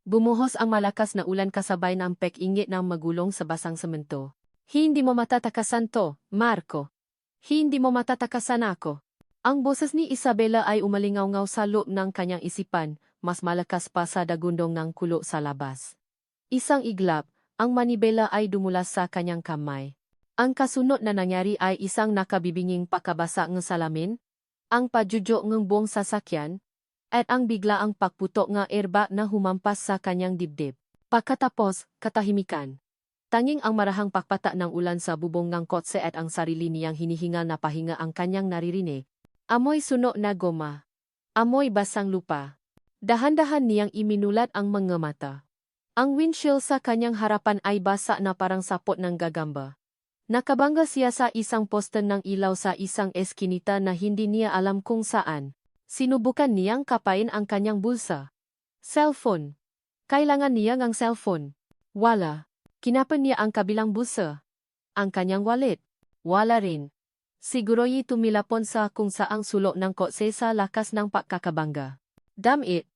Bumuhos ang malakas na ulan kasabay ng pek-ingit ng magulong sa basang semento. Hindi mo matatakasan to, Marco. Hindi mo matatakasan ako. Ang boses ni Isabela ay umalingaw-ngaw sa loob ng kanyang isipan, mas malakas pa sa dagundong ng kulo sa labas. Isang iglap, ang manibela ay dumulas sa kanyang kamay. Ang kasunod na nangyari ay isang nakabibinging pakabasa ng salamin, ang pajujo ng buong sasakyan, at ang biglaang pagputok nga erba na humampas sa kanyang dibdib. Pagkatapos, katahimikan. Tanging ang marahang pakpata ng ulan sa bubong ng kotse at ang sarili niyang hinihingal na pahinga ang kanyang naririnig. Amoy suno na goma. Amoy basang lupa. Dahan-dahan niyang iminulat ang mga mata. Ang windshield sa kanyang harapan ay basa na parang sapot ng gagamba. Nakabangga siya sa isang posten ng ilaw sa isang eskinita na hindi niya alam kung saan. Sinubukan niyang kapain ang kanyang bulsa. Cellphone. Kailangan niya ng cellphone. Wala. Kinapan niya ang kabilang bulsa. Ang kanyang wallet. Wala rin. Siguro'y tumilapon sa kung saang sulok ng kotse sa lakas ng pagkakabangga. Damn it.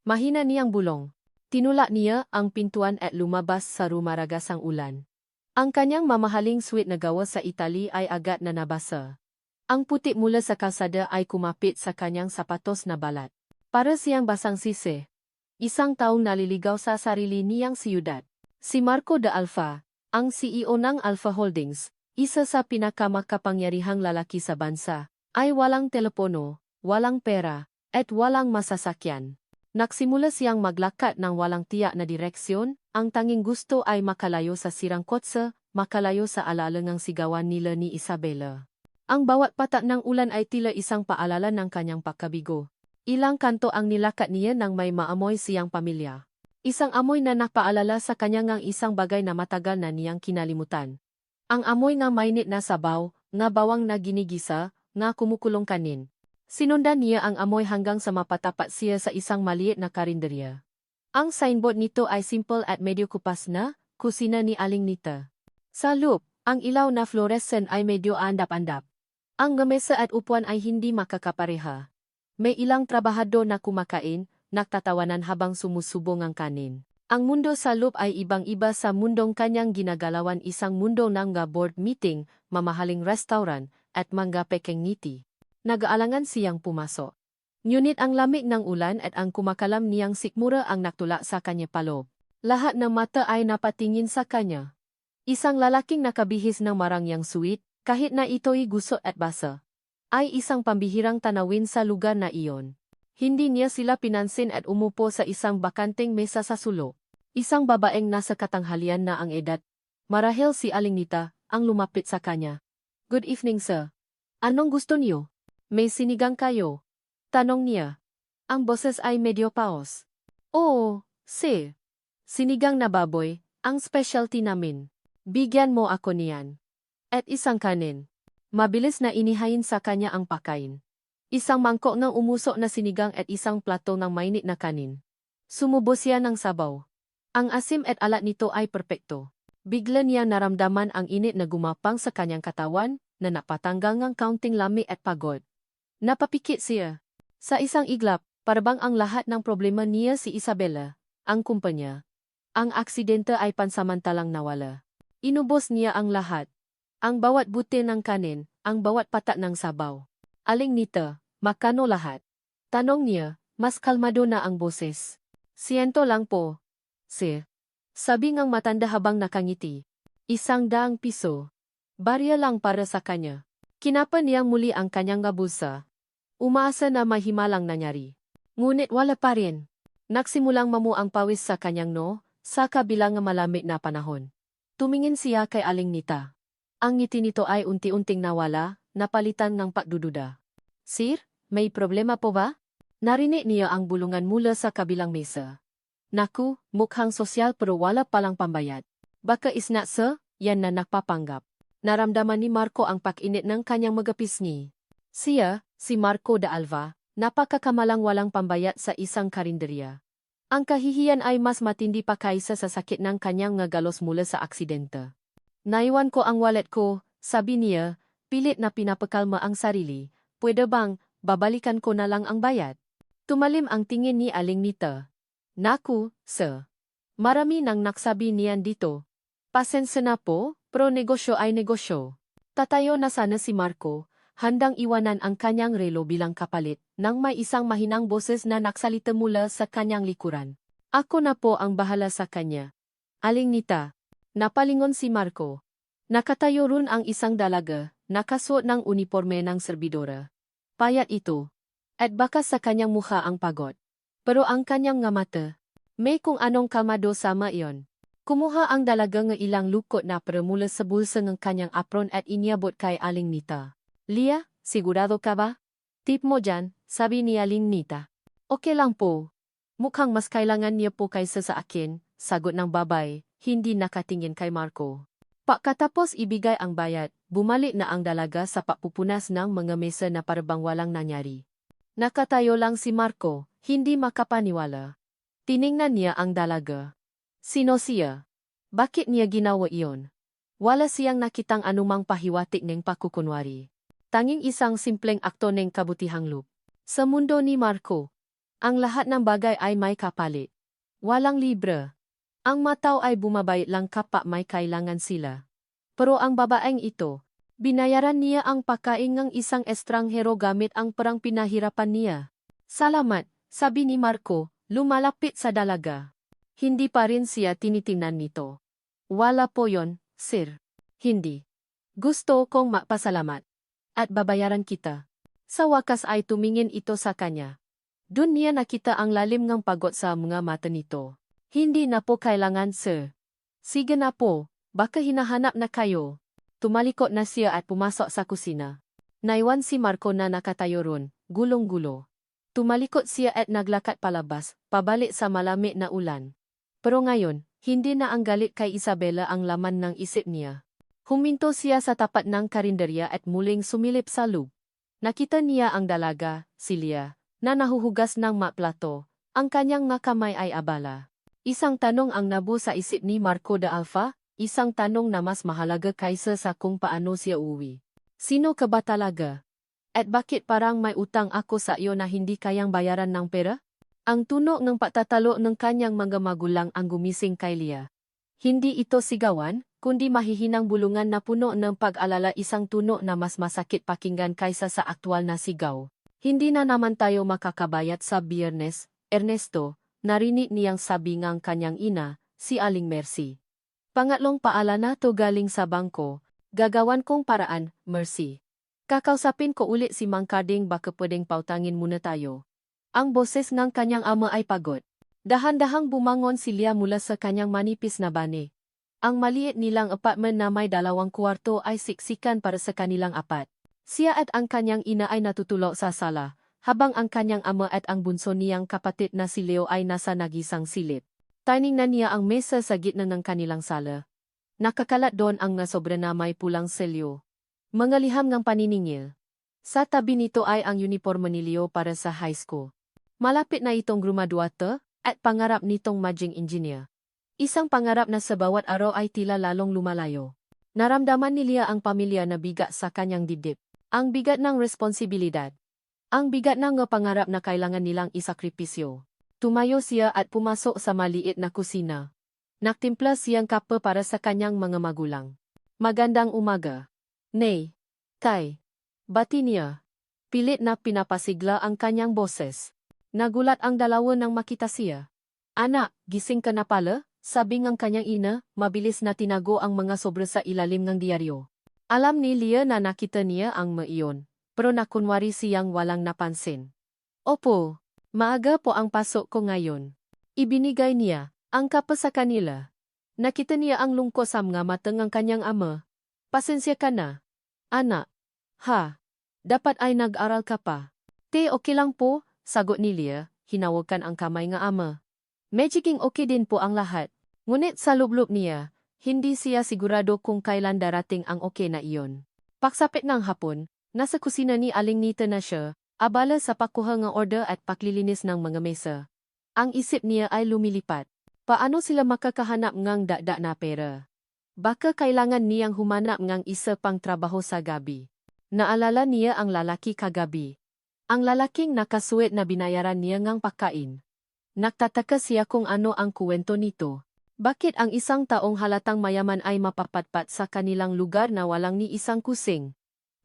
Mahina niyang bulong. Tinulak niya ang pintuan at lumabas sa rumaragasang ulan. Ang kanyang mamahaling suite na gawa sa Italy ay agad na nabasa. Ang putik mula sa kalsada ay kumapit sa kanyang sapatos na balat. Para siyang basang sisi. Isang taong naliligaw sa sarili niyang siyudad. Si Marco de Alfa, ang CEO ng Alfa Holdings, isa sa pinakamakapangyarihang lalaki sa bansa, ay walang telepono, walang pera, at walang masasakyan. Nagsimula siyang maglakad ng walang tiyak na direksyon, ang tanging gusto ay makalayo sa sirang kotse, makalayo sa alalangang sigawan nila ni Isabela. Ang bawat patak ng ulan ay tila isang paalala ng kanyang pagkabigo. Ilang kanto ang nilakat niya nang may maamoy siyang pamilya. Isang amoy na napaalala sa kanya ng isang bagay na matagal na niyang kinalimutan. Ang amoy ng mainit na sabaw, nga bawang na ginigisa, nga kumukulong kanin. Sinundan niya ang amoy hanggang sa mapatapat siya sa isang maliit na karinderya. Ang signboard nito ay simple at medyo kupas na, kusina ni Aling Nita. Sa loob, ang ilaw na fluorescent ay medyo andap-andap. Ang gamesa at upuan ay hindi makakapareha. May ilang trabahador na kumakain, nagtatawanan habang sumusubong ang kanin. Ang mundo sa loob ay ibang-iba sa mundong kanyang ginagalawan, isang mundo ng board meeting, mamahaling restaurant, at mga pekeng ngiti. Nag-aalangan siyang pumasok. Ngunit ang lamig ng ulan at ang kumakalam niyang sikmura ang naktula sa kanya paloob. Lahat ng mata ay napatingin sa kanya. Isang lalaking nakabihis ng marangyang suit, kahit na ito'y gusot at basa, ay isang pambihirang tanawin sa lugar na iyon. Hindi niya sila pinansin at umupo sa isang bakanteng mesa sa sulok. Isang babaeng nasa katanghalian na ang edad. Marahil si Aling Nita, ang lumapit sa kanya. Good evening, sir. Anong gusto niyo? May sinigang kayo? Tanong niya. Ang boses ay medyo paos. Oo, sir. Sinigang na baboy, ang specialty namin. Bigyan mo ako niyan. At isang kanin. Mabilis na inihain sa kanya ang pakain. Isang mangkok ng umusok na sinigang at isang plato ng mainit na kanin. Sumubo siya ng sabaw. Ang asim at alat nito ay perpekto. Bigla niya naramdaman ang init na gumapang sa kanyang katawan, na napatanggal ng kaunting lamig at pagod. Napapikit siya. Sa isang iglap, parabang ang lahat ng problema niya si Isabela, ang kumpanya. Ang aksidente ay pansamantalang nawala. Inubos niya ang lahat. Ang bawat butil ng kanin, ang bawat patak ng sabaw. Aling Nita, makano lahat? Tanong niya, mas kalmado na ang boses. Siento lang po. Sir. Sabi ngang matanda habang nakangiti. 100 piso. Barya lang para sa kanya. Kinapan niyang muli ang kanyang bulsa. Umaasa na may himalang nangyari. Ngunit wala pa rin. Nagsimulang mamu ang pawis sa kanyang sa kabilang malamig na panahon. Tumingin siya kay Aling Nita. Ang ngiti nito ay unti-unting nawala, napalitan ng pagdududa. Sir, may problema po ba? Narinig niya ang bulungan mula sa kabilang mesa. Naku, mukhang sosyal pero wala palang pambayad. Baka isna sir, yan na nagpapanggap. Naramdaman ni Marco ang pag-init ng kanyang mga pisngi. Siya, si Marco de Alva, napakakamalang walang pambayad sa isang karinderya. Ang kahihiyan ay mas matindi pa kaysa sa sakit ng kanyang ngagalos mula sa aksidente. Naiwan ko ang wallet ko, sabi niya, pilit na pinapakalma ang sarili. Pwede bang, babalikan ko na lang ang bayad? Tumalim ang tingin ni Aling Nita. Naku, sir. Marami nang naksabi niyan dito. Pasensya na po, pero negosyo ay negosyo. Tatayo na sana si Marco, handang iwanan ang kanyang relo bilang kapalit, nang may isang mahinang boses na naksalita mula sa kanyang likuran. Ako na po ang bahala sa kanya. Aling Nita. Napalingon si Marco. Nakatayo ron ang isang dalaga, nakasuot ng uniforme ng serbidora. Payat ito. At baka sa kanyang mukha ang pagod. Pero ang kanyang nga mata, may kung anong kalmado sama iyon. Kumuha ang dalaga ng ilang lukot na pera mula sa bulsa ng kanyang apron at iniabot kay Aling Nita. Lia, sigurado ka ba? Tip mo dyan, sabi ni Aling Nita. Okay lang po. Mukhang mas kailangan niya po kaysa sa akin, sagot ng babay, hindi nakatingin kay Marco. Pagkatapos ibigay ang bayad, bumalik na ang dalaga sa papupunas ng mga mesa na parabang walang nangyari. Nakatayo lang si Marco, hindi makapaniwala. Tiningnan niya ang dalaga. Sino siya? Bakit niya ginawa iyon? Wala siyang nakitang anumang pahiwatig ng pakukunwari. Tanging isang simpleng akto ng kabutihang loob. Sa mundo ni Marco, ang lahat ng bagay ay may kapalit. Walang libre. Ang matao ay bumabayad lang kapag may kailangan sila. Pero ang babaeng ito, binayaran niya ang pagkain ng isang estranghero gamit ang perang pinahirapan niya. Salamat, sabi ni Marco, lumalapit sa dalaga. Hindi pa rin siya tinitingnan nito. Wala po yon, sir. Hindi. Gusto kong magpasalamat. At babayaran kita. Sa wakas ay tumingin ito sa kanya. Doon niya nakita ang lalim ng pagod sa mga mata nito. Hindi na po kailangan, sir. Sige na po, baka hinahanap na kayo. Tumalikot na siya at pumasok sa kusina. Naiwan si Marco na nakatayo ron, gulong-gulo. Tumalikot siya at naglakad palabas, pabalik sa malamig na ulan. Pero ngayon, hindi na ang galit kay Isabela ang laman ng isip niya. Huminto siya sa tapat ng karinderya at muling sumilip sa loob. Nakita niya ang dalaga, si Lia, na nahuhugas ng plato. Ang kanyang mga kamay ay abala. Isang tanong ang nabu sa isip ni Marco de Alfa, isang tanong na mas mahalaga kaysa sa kung paano siya uwi. Sino ka ba talaga? At bakit parang may utang ako sa iyo na hindi kayang bayaran ng pera? Ang tunog ng patatalo ng kanyang mga magulang ang gumising kay Lia. Hindi ito sigawan, kundi mahihinang bulungan na puno ng pag-alala, isang tunog na mas masakit pakinggan kaysa sa aktwal na sigaw. Hindi na naman tayo makakabayat sa Biyernes, Ernesto, narinig niyang sabi ng kanyang ina, si Aling Mercy. Pangatlong paalala to galing sa bangko, gagawan kong paraan, Mercy. Kakausapin ko ulit si Mang Carding, baka pwedeng pautangin muna tayo. Ang boses ng kanyang ama ay pagod. Dahan-dahang bumangon si Lia mula sa kanyang manipis na bani. Ang maliit nilang apartment na may 2 kwarto ay siksikan para sa kanilang apat. Siya at ang kanyang ina ay natutulog sa sala, habang ang kanyang ama at ang bunso niyang kapatid na si Leo ay nasa nagisang silip. Tiningnan niya ang mesa sa gitna ng kanilang sala. Nakakalat doon ang nasobra na may pulang selyo. Mga liham ng paniningil. Sa tabi nito ay ang uniforme ni Leo para sa high school. Malapit na itong grumaduata, at pangarap nitong maging engineer. Isang pangarap na sa bawat araw ay tila lalong lumalayo. Naramdaman ni Lia ang pamilya na bigat sa kanyang dibdib. Ang bigat ng responsibilidad. Ang bigat ng pangarap na kailangan nilang isakripisyo. Tumayo siya at pumasok sa maliit na kusina. Nagtimpla siyang kape para sa kanyang mga magulang. Magandang umaga. Nay. Tay. Bati niya. Pilit na pinapasigla ang kanyang boses. Nagulat ang dalawa nang makita siya. Anak, gising ka na pala? Sabi ng kanyang ina, mabilis na tinago ang mga sobra sa ilalim ng diaryo. Alam ni Lia na nakita niya ang iyon, pero nakunwari siyang walang napansin. Opo, maaga po ang pasok ko ngayon. Ibinigay niya ang kape sa kanila. Nakita niya ang lungkot sa mga mata ng kanyang ama. Pasensya ka na. Anak. Ha? Dapat ay nag-aral ka pa. Te, okay lang po, sagot ni Lia, hinawakan ang kamay ng ama. Magiging okay din po ang lahat. Ngunit sa loob-loob niya, hindi siya sigurado kung kailan darating ang okay na iyon. Pagsapit ng hapon, nasa kusina ni Aling Nita na siya, abala sa pakuha ng order at paglilinis ng mga mesa. Ang isip niya ay lumilipat. Paano sila makakahanap ng dagdag na pera? Baka kailangan niyang humanap ng isa pang trabaho sa gabi. Naalala niya ang lalaki kagabi. Ang lalaking nakasuwet na binayaran niya ng pagkain. Nagtataka siya kung ano ang kuwento nito. Bakit ang isang taong halatang mayaman ay mapapatpat sa kanilang lugar na walang ni isang kusing?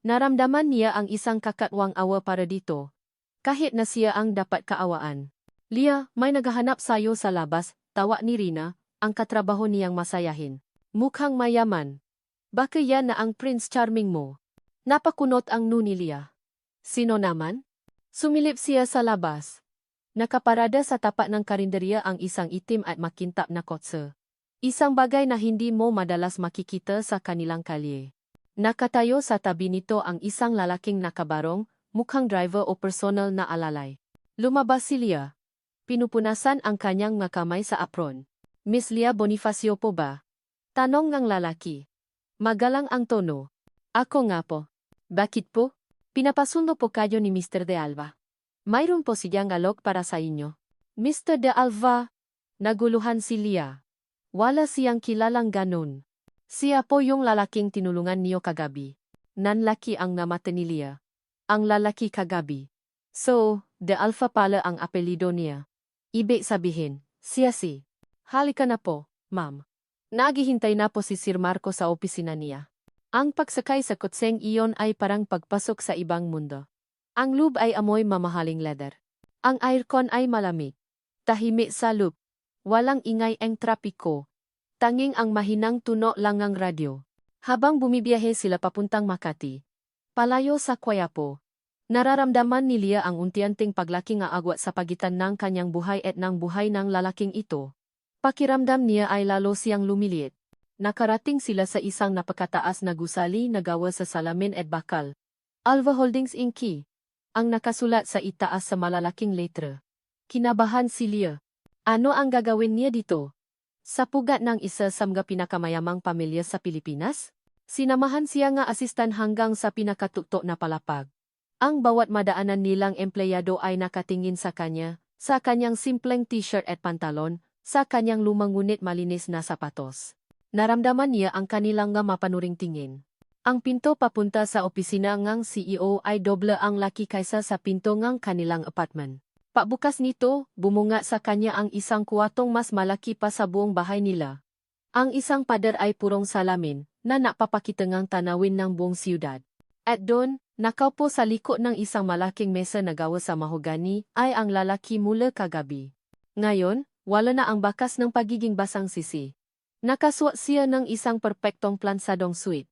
Naramdaman niya ang isang kakatwang awa para dito. Kahit na siya ang dapat kaawaan. Lia, may naghahanap sayo sa labas, tawa ni Rina, ang katrabaho niyang masayahin. Mukhang mayaman. Baka yan na ang Prince Charming mo. Napakunot ang nuni Lia. Sino naman? Sumilip siya sa labas. Nakaparada sa tapat ng karinderya ang isang itim at makintab na kotse. Isang bagay na hindi mo madalas makikita sa kanilang kalye. Nakatayo sa tabi nito ang isang lalaking nakabarong, mukhang driver o personal na alalay. Lumabas si Lia. Pinupunasan ang kanyang mga kamay sa apron. Miss Lia Bonifacio po ba? Tanong ng lalaki. Magalang ang tono. Ako nga po. Bakit po? Pinapasundo po kayo ni Mr. De Alva. Mayroon po siyang alok para sa inyo. Mr. De Alva. Naguluhan si Lia. Wala siyang kilalang ganun. Siya po yung lalaking tinulungan niyo kagabi. Nanlaki ang namata ni Lia. Ang lalaki kagabi. So, De Alva pala ang apelido niya. Ibig sabihin, siya si. Halika na po, ma'am. Naghihintay na po si Sir Marco sa opisina niya. Ang pagsakay sa kutseng iyon ay parang pagpasok sa ibang mundo. Ang loob ay amoy mamahaling leather. Ang aircon ay malamig. Tahimik sa loob. Walang ingay ang trapiko. Tanging ang mahinang tunog lang ng radyo. Habang bumibiyahe sila papuntang Makati, palayo sa Quiapo, nararamdaman ni Lia ang unti-unting paglaking agwat sa pagitan ng kanyang buhay at ng buhay ng lalaking ito. Pakiramdam niya ay lalo siyang lumiliit. Nakarating sila sa isang napakataas na gusali na gawa sa salamin at bakal. Alva Holdings Inc. Ang nakasulat sa itaas sa malalaking letra. Kinabahan si Lia. Ano ang gagawin niya dito? Sa pugat ng isa sa mga pinakamayamang pamilya sa Pilipinas? Sinamahan siya nga asistan hanggang sa pinakatuktok na palapag. Ang bawat madaanan nilang empleyado ay nakatingin sa kanya, sa kanyang simpleng t-shirt at pantalon, sa kanyang lumang ngunit malinis na sapatos. Naramdaman niya ang kanilang nga mapanuring tingin. Ang pinto papunta sa opisina ngang CEO ay doble ang laki kaysa sa pinto ngang kanilang apartment. Pagbukas nito, bumunga sa kanya ang isang kuwatong mas malaki pa sa buong bahay nila. Ang isang pader ay purong salamin, na napapakita ngang tanawin ng buong siyudad. At doon, nakaupo sa liko ng isang malaking mesa na gawa sa mahogani, ay ang lalaki mula kagabi. Ngayon, wala na ang bakas ng pagiging basang sisi. Nakasuot siya ng isang perpektong plansadong suit.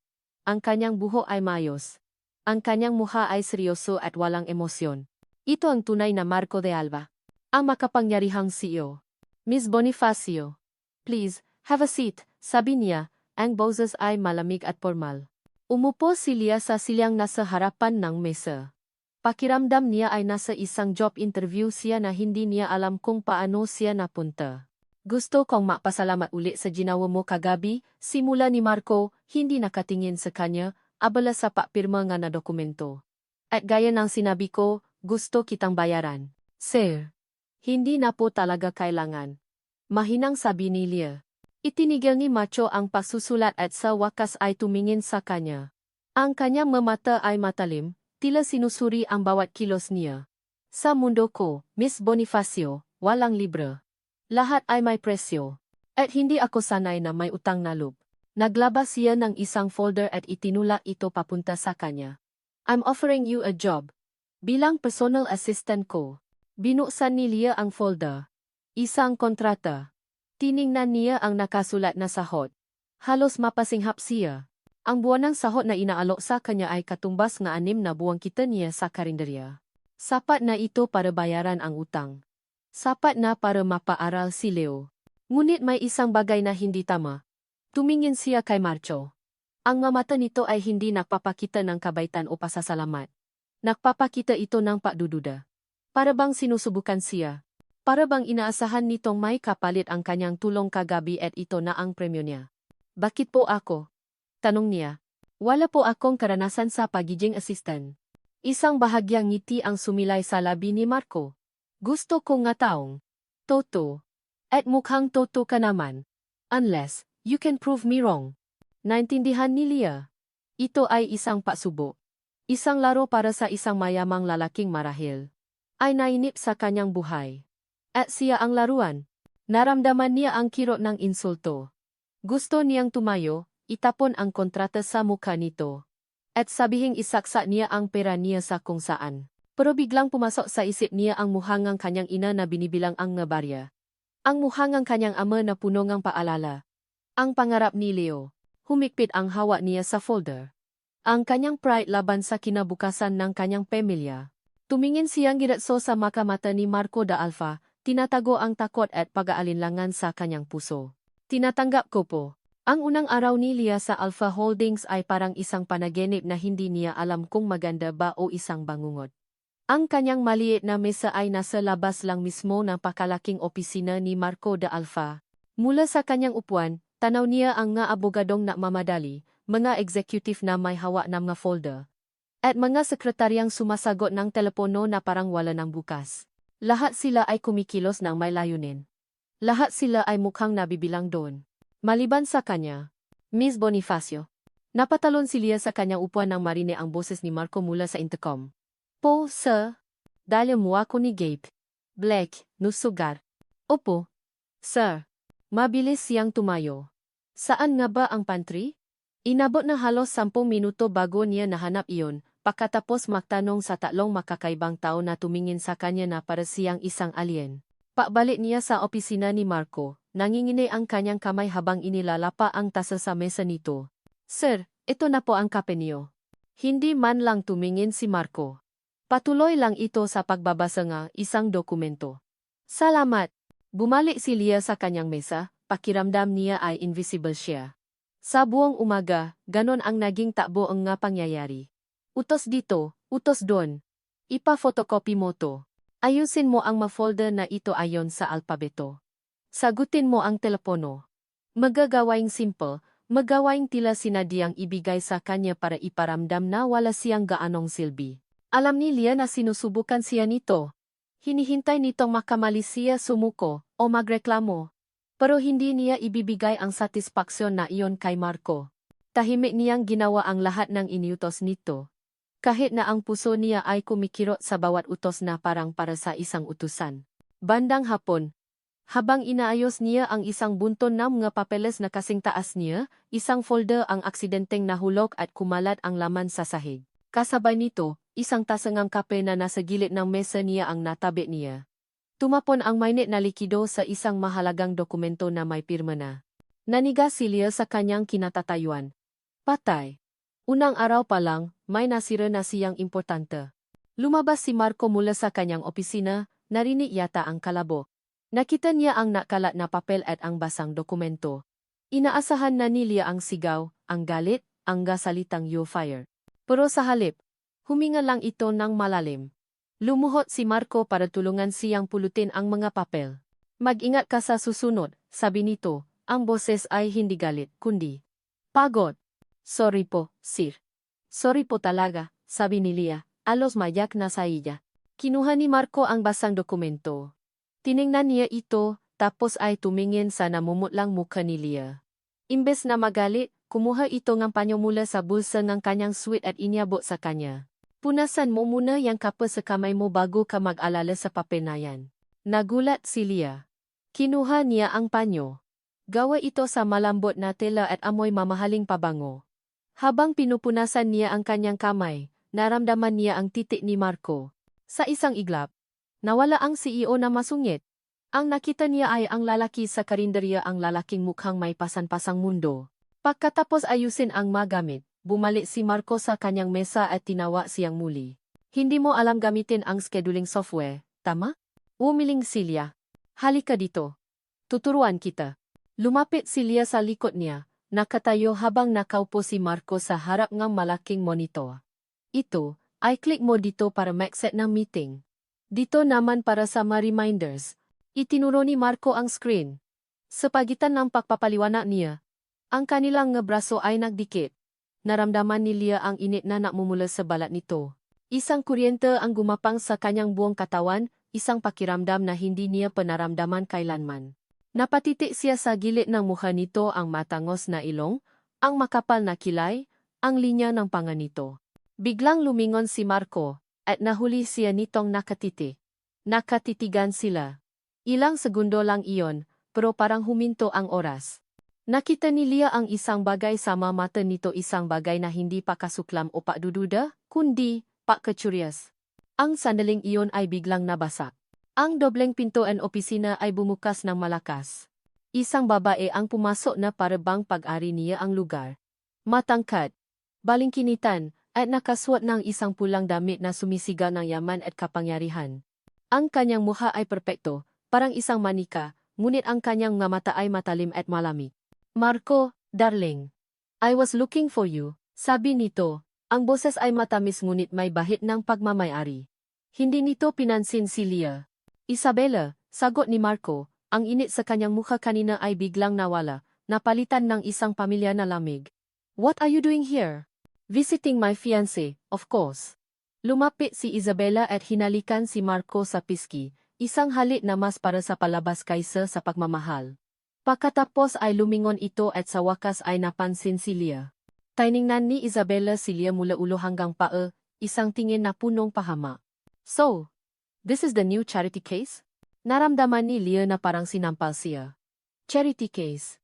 Ang kanyang buhok ay mayos. Ang kanyang mukha ay seryoso at walang emosyon. Ito ang tunay na Marco de Alva. Ang makapangyarihang CEO. Miss Bonifacio. Please, have a seat, sabi niya, ang boses ay malamig at formal. Umupo si Lia sa silyang nasa harapan ng mesa. Pakiramdam niya ay nasa isang job interview siya na hindi niya alam kung paano siya napunta. Gusto kong mapasalamat ulit sa ginawa mo kagabi, simula ni Marco, hindi nakatingin sa kanya, abala sa papirma nga na dokumento. At gaya ng sinabi ko, gusto kitang bayaran. Sir, hindi na po talaga kailangan. Mahinang sabi ni Lia. Itinigil ni Macho ang pagsusulat at sa wakas ay tumingin sa kanya. Ang kanyang mata ay matalim, tila sinusuri ang bawat kilos niya. Sa mundo ko, Miss Bonifacio, walang libre. Lahat ay may presyo. At hindi ako sanay na may utang na loob. Naglabas siya ng isang folder at itinulak ito papunta sa kanya. I'm offering you a job. Bilang personal assistant ko. Binuksan ni Lia ang folder. Isang kontrata. Tiningnan niya ang nakasulat na sahod. Halos mapasinghap siya. Ang buwanang sahod na inaalok sa kanya ay katumbas nga 6 na buwang kita niya sa karinderya. Sapat na ito para bayaran ang utang. Sapat na para mapaaral si Leo. Ngunit may isang bagay na hindi tama. Tumingin siya kay Marcho. Ang mata nito ay hindi nagpapakita ng kabaitan o pasasalamat. Nagpapakita ito ng pagdududa. Para bang sinusubukan siya. Para bang inaasahan nitong may kapalit ang kanyang tulong kagabi at ito na ang premyo niya. Bakit po ako? Tanong niya. Wala po akong karanasan sa pagiging assistant. Isang bahagyang ngiti ang sumilay sa labi ni Marco. Gusto ko nga taong. Toto. At mukhang toto ka naman. Unless, you can prove me wrong. Naintindihan ni Lia. Ito ay isang pasubo. Isang laro para sa isang mayamang lalaking marahil. Ay nainip sa kanyang buhay. At siya ang laruan. Naramdaman niya ang kirot ng insulto. Gusto niyang tumayo, itapon ang kontrata sa mukha nito. At sabihing isaksa niya ang pera niya sa kung saan. Pero biglang pumasok sa isip niya ang muhangang kanyang ina na binibilang ang ngabarya. Ang muhangang kanyang ama na puno ng paalala. Ang pangarap ni Leo. Humikpit ang hawa niya sa folder. Ang kanyang pride laban sa kinabukasan ng kanyang pamilya. Tumingin siyang giratso sa makamata ni Marco da Alfa, tinatago ang takot at pag-aalinlangan sa kanyang puso. Tinatanggap ko po. Ang unang araw ni Leah sa Alpha Holdings ay parang isang panaginip na hindi niya alam kung maganda ba o isang bangungot. Ang kanyang maliit na mesa ay nasa labas lang mismo ng pakalaking opisina ni Marco da Alfa. Mula sa kanyang upuan, tanaw niya ang mga abogadong nagmamadali, mga executive na may hawak ng mga folder, at mga sekretaryang sumasagot ng telepono na parang wala ng bukas. Lahat sila ay kumikilos ng may layunin. Lahat sila ay mukhang nabibilang doon. Maliban sa kanya, Miss Bonifacio. Napatalon si Leah sa kanyang upuan nang marinig ang boses ni Marco mula sa intercom. Po, sir. Dali mo ako ni Gabe. Black, nusugar. Opo. Sir. Mabilis siyang tumayo. Saan nga ba ang pantry? Inabot na halos 10 minuto bago niya nahanap iyon, pagkatapos magtanong sa tatlong makakaibang tao na tumingin sa kanya na para siyang isang alien. Pabalik niya sa opisina ni Marco, nanginginay ang kanyang kamay habang inilalapa ang tasa sa mesa nito. Sir, ito na po ang kape niyo. Hindi man lang tumingin si Marco. Patuloy lang ito sa pagbabasa ng isang dokumento. Salamat! Bumalik si Leah sa kanyang mesa, pakiramdam niya ay invisible siya. Sa buong umaga, ganon ang naging takbo ang nga pangyayari. Utos dito, utos doon. Ipa-photocopy mo to. Ayusin mo ang ma-folder na ito ayon sa alpabeto. Sagutin mo ang telepono. Magagawaing simple, magawaing tila sinadyang ibigay sa kanya para iparamdam na wala siyang gaanong silbi. Alam ni Leah na sinusubukan siya nito. Hinihintay nitong makamali siya sumuko o magreklamo. Pero hindi niya ibibigay ang satisfaksyon na iyon kay Marco. Tahimik niyang ginawa ang lahat ng iniutos nito. Kahit na ang puso niya ay kumikirot sa bawat utos na parang para sa isang utusan. Bandang hapon, habang inaayos niya ang isang bunton ng mga papeles na kasing taas niya, isang folder ang aksidenteng nahulog at kumalat ang laman sa sahig. Kasabay nito, isang tasangang kape na nasa gilid ng mesa niya ang natabi niya. Tumapon ang mainit na likido sa isang mahalagang dokumento na may pirma na. Naniga si Leah sa kanyang kinatatayuan. Patay. Unang araw pa lang, may nasira na siyang importante. Lumabas si Marco mula sa kanyang opisina, narinig yata ang kalabok. Nakita niya ang nakalat na papel at ang basang dokumento. Inaasahan na ni Leah ang sigaw, ang galit, ang gasalitang "You fire." Pero sa halip, huminga lang ito ng malalim. Lumuhot si Marco para tulungan siyang pulutin ang mga papel. Mag-ingat ka sa susunod, sabi nito, ang boses ay hindi galit, kundi pagod. Sorry po, sir. Sorry po talaga, sabi ni Leah, alos mayak na sa iya. Kinuha ni Marco ang basang dokumento. Tiningnan niya ito, tapos ay tumingin sa namumutlang mukha ni Leah. Imbes na magalit, kumuha ito ng panyo mula sa bulsa ng kanyang suit at inyabot sa kanya. Punasan mo muna yang kape sa kamay mo bago ka mag-alala sa papel na yan. Nagulat si Leah. Kinuha niya ang panyo. Gawa ito sa malambot na tela at amoy mamahaling pabango. Habang pinupunasan niya ang kanyang kamay, naramdaman niya ang titik ni Marco. Sa isang iglap, nawala ang CEO na masungit. Ang nakita niya ay ang lalaki sa karinderya, ang lalaking mukhang may pasan-pasang mundo. Pagkatapos ayusin ang magamit, bumalik si Marco sa kanyang mesa at tinawa siyang muli. Hindi mo alam gamitin ang scheduling software, tama? Umiling si Leah. Halika dito. Tuturuan kita. Lumapit si Leah sa likod niya, nakatayo habang nakaupo si Marco sa harap ng malaking monitor. Ito, ay click mo dito para mag-set ng meeting. Dito naman para sa mga reminders. Itinuro ni Marco ang screen. Sa pagitan ng pagpapaliwanag niya, ang kanilang nga braso ay nagdikit. Naramdaman ni Leah ang init na nakmumula sa balat nito. Isang kuryente ang gumapang sa kanyang buong katawan, isang pakiramdam na hindi niya panaramdaman kailanman. Napatitik siya sa gilid ng mukha nito, ang matangos na ilong, ang makapal na kilay, ang linya ng panga nito. Biglang lumingon si Marco, at nahuli siya nitong nakatitig. Nakatitigan sila. Ilang segundo lang iyon, pero parang huminto ang oras. Nakita ni Lia ang isang bagay sama mata nito, isang bagay na hindi pa kasuklam o pakdududa, kundi pakcurious. Ang sandaling iyon ay biglang nabasa. Ang dobleng pinto ng opisina ay bumukas ng malakas. Isang babae ang pumasok na para bang pag-ari niya ang lugar. Matangkad, balingkinitan, at nakasuot ng isang pulang damit na sumisigaw ng yaman at kapangyarihan. Ang kanyang mukha ay perpekto, parang isang manika, ngunit ang kanyang mga mata ay matalim at malamig. Marco, darling. I was looking for you, sabi nito. Ang boses ay matamis ngunit may bahid ng pagmamayari. Hindi nito pinansin si Lia. Isabela, sagot ni Marco, ang init sa kanyang mukha kanina ay biglang nawala, napalitan ng isang pamilya na lamig. What are you doing here? Visiting my fiancé, of course. Lumapit si Isabela at hinalikan si Marco sa pisngi, isang halik na mas para sa palabas kaysa sa pagmamahal. Pagkatapos ay lumingon ito at sa wakas ay napansin si Lia. Tiningnan ni Isabela si Lia mula ulo hanggang paa, isang tingin na punong pahama. So, this is the new charity case? Naramdaman ni Lia na parang sinampal siya. Charity case.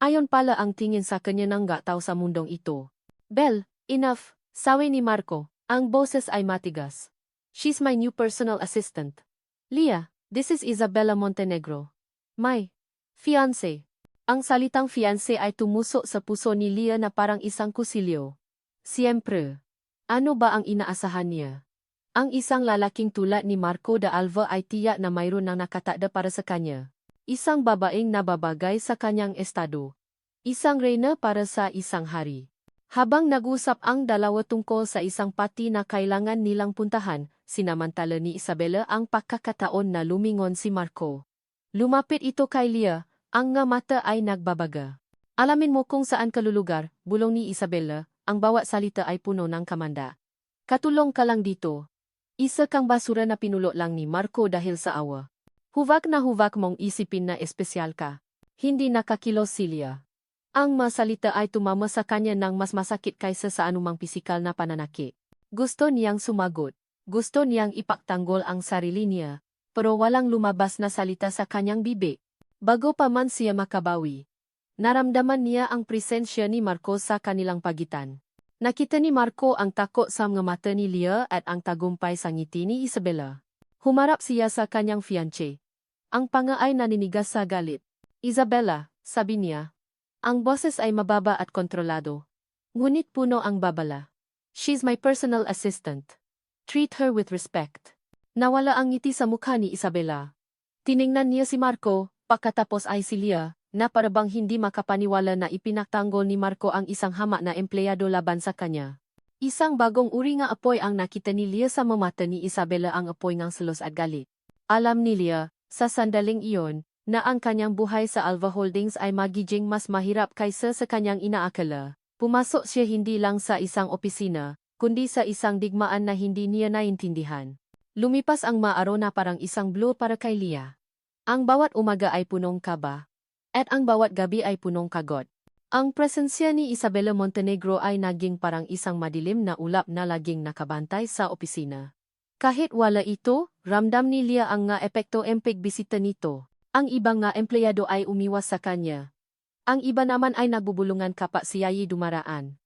Ayon pala ang tingin sa kanya ng gataw sa mundong ito. Belle, enough, sawi ni Marco, ang boses ay matigas. She's my new personal assistant. Lia, this is Isabela Montenegro. My fiancé. Ang salitang fiancé ay tumusok sa puso ni Lia na parang isang kusilyo. Siyempre. Ano ba ang inaasahan niya? Ang isang lalaking tulad ni Marco de Alva ay tiyak na mayroon ng nakatakda para sa kanya. Isang babaeng nababagay sa kanyang estado. Isang reyna para sa isang hari. Habang nag-usap ang dalawa tungkol sa isang pati na kailangan nilang puntahan, sinamantala ni Isabela ang pagkakataon na lumingon si Marco. Lumapit ito kay Lia, ang nga mata ay nagbabaga. Alamin mo kung saan ka lulugar, bulong ni Isabela, ang bawat salita ay puno ng kamanda. Katulong ka lang dito. Isa kang basura na pinulot lang ni Marco dahil sa awa. Huvak na huvak mong isipin na espesyal ka. Hindi nakakilos si Lia. Ang masalita ay tumama sa kanya ng mas masakit kaysa sa anumang pisikal na pananakit. Gusto niyang sumagot. Gusto niyang ipagtanggol ang sarili niya, pero walang lumabas na salita sa kanyang bibig. Bago pa man siya makabawi, naramdaman niya ang presensya ni Marco sa kanilang pagitan. Nakita ni Marco ang takot sa mga mata ni Lia at ang tagumpay sa ngiti ni Isabela. Humarap siya sa kanyang fiancé. Ang panga ay naninigas sa galit. Isabela, sabi niya. Ang boses ay mababa at kontrolado. Ngunit puno ang babala. She's my personal assistant. Treat her with respect. Nawala ang ngiti sa mukha ni Isabela. Tiningnan niya si Marco, pagkatapos ay si Lia, na parabang hindi makapaniwala na ipinaktanggol ni Marco ang isang hamak na empleyado laban sa kanya. Isang bagong uri nga apoy ang nakita ni Lia sa mata ni Isabela, ang apoy ng selos at galit. Alam ni Lia, sa sandaling iyon, na ang kanyang buhay sa Alva Holdings ay magiging mas mahirap kaysa sa kanyang inaakala. Pumasok siya hindi lang sa isang opisina, kundi sa isang digmaan na hindi niya naintindihan. Lumipas ang maaraw na parang isang blue para kay Lia. Ang bawat umaga ay punong kaba, at ang bawat gabi ay punong kagot. Ang presensya ni Isabela Montenegro ay naging parang isang madilim na ulap na laging nakabantay sa opisina. Kahit wala ito, ramdam ni Lia ang nga epekto bisita nito. Ang ibang nga empleyado ay umiwas sa kanya. Ang iba naman ay nagbubulungan kapag siya'y dumaraan.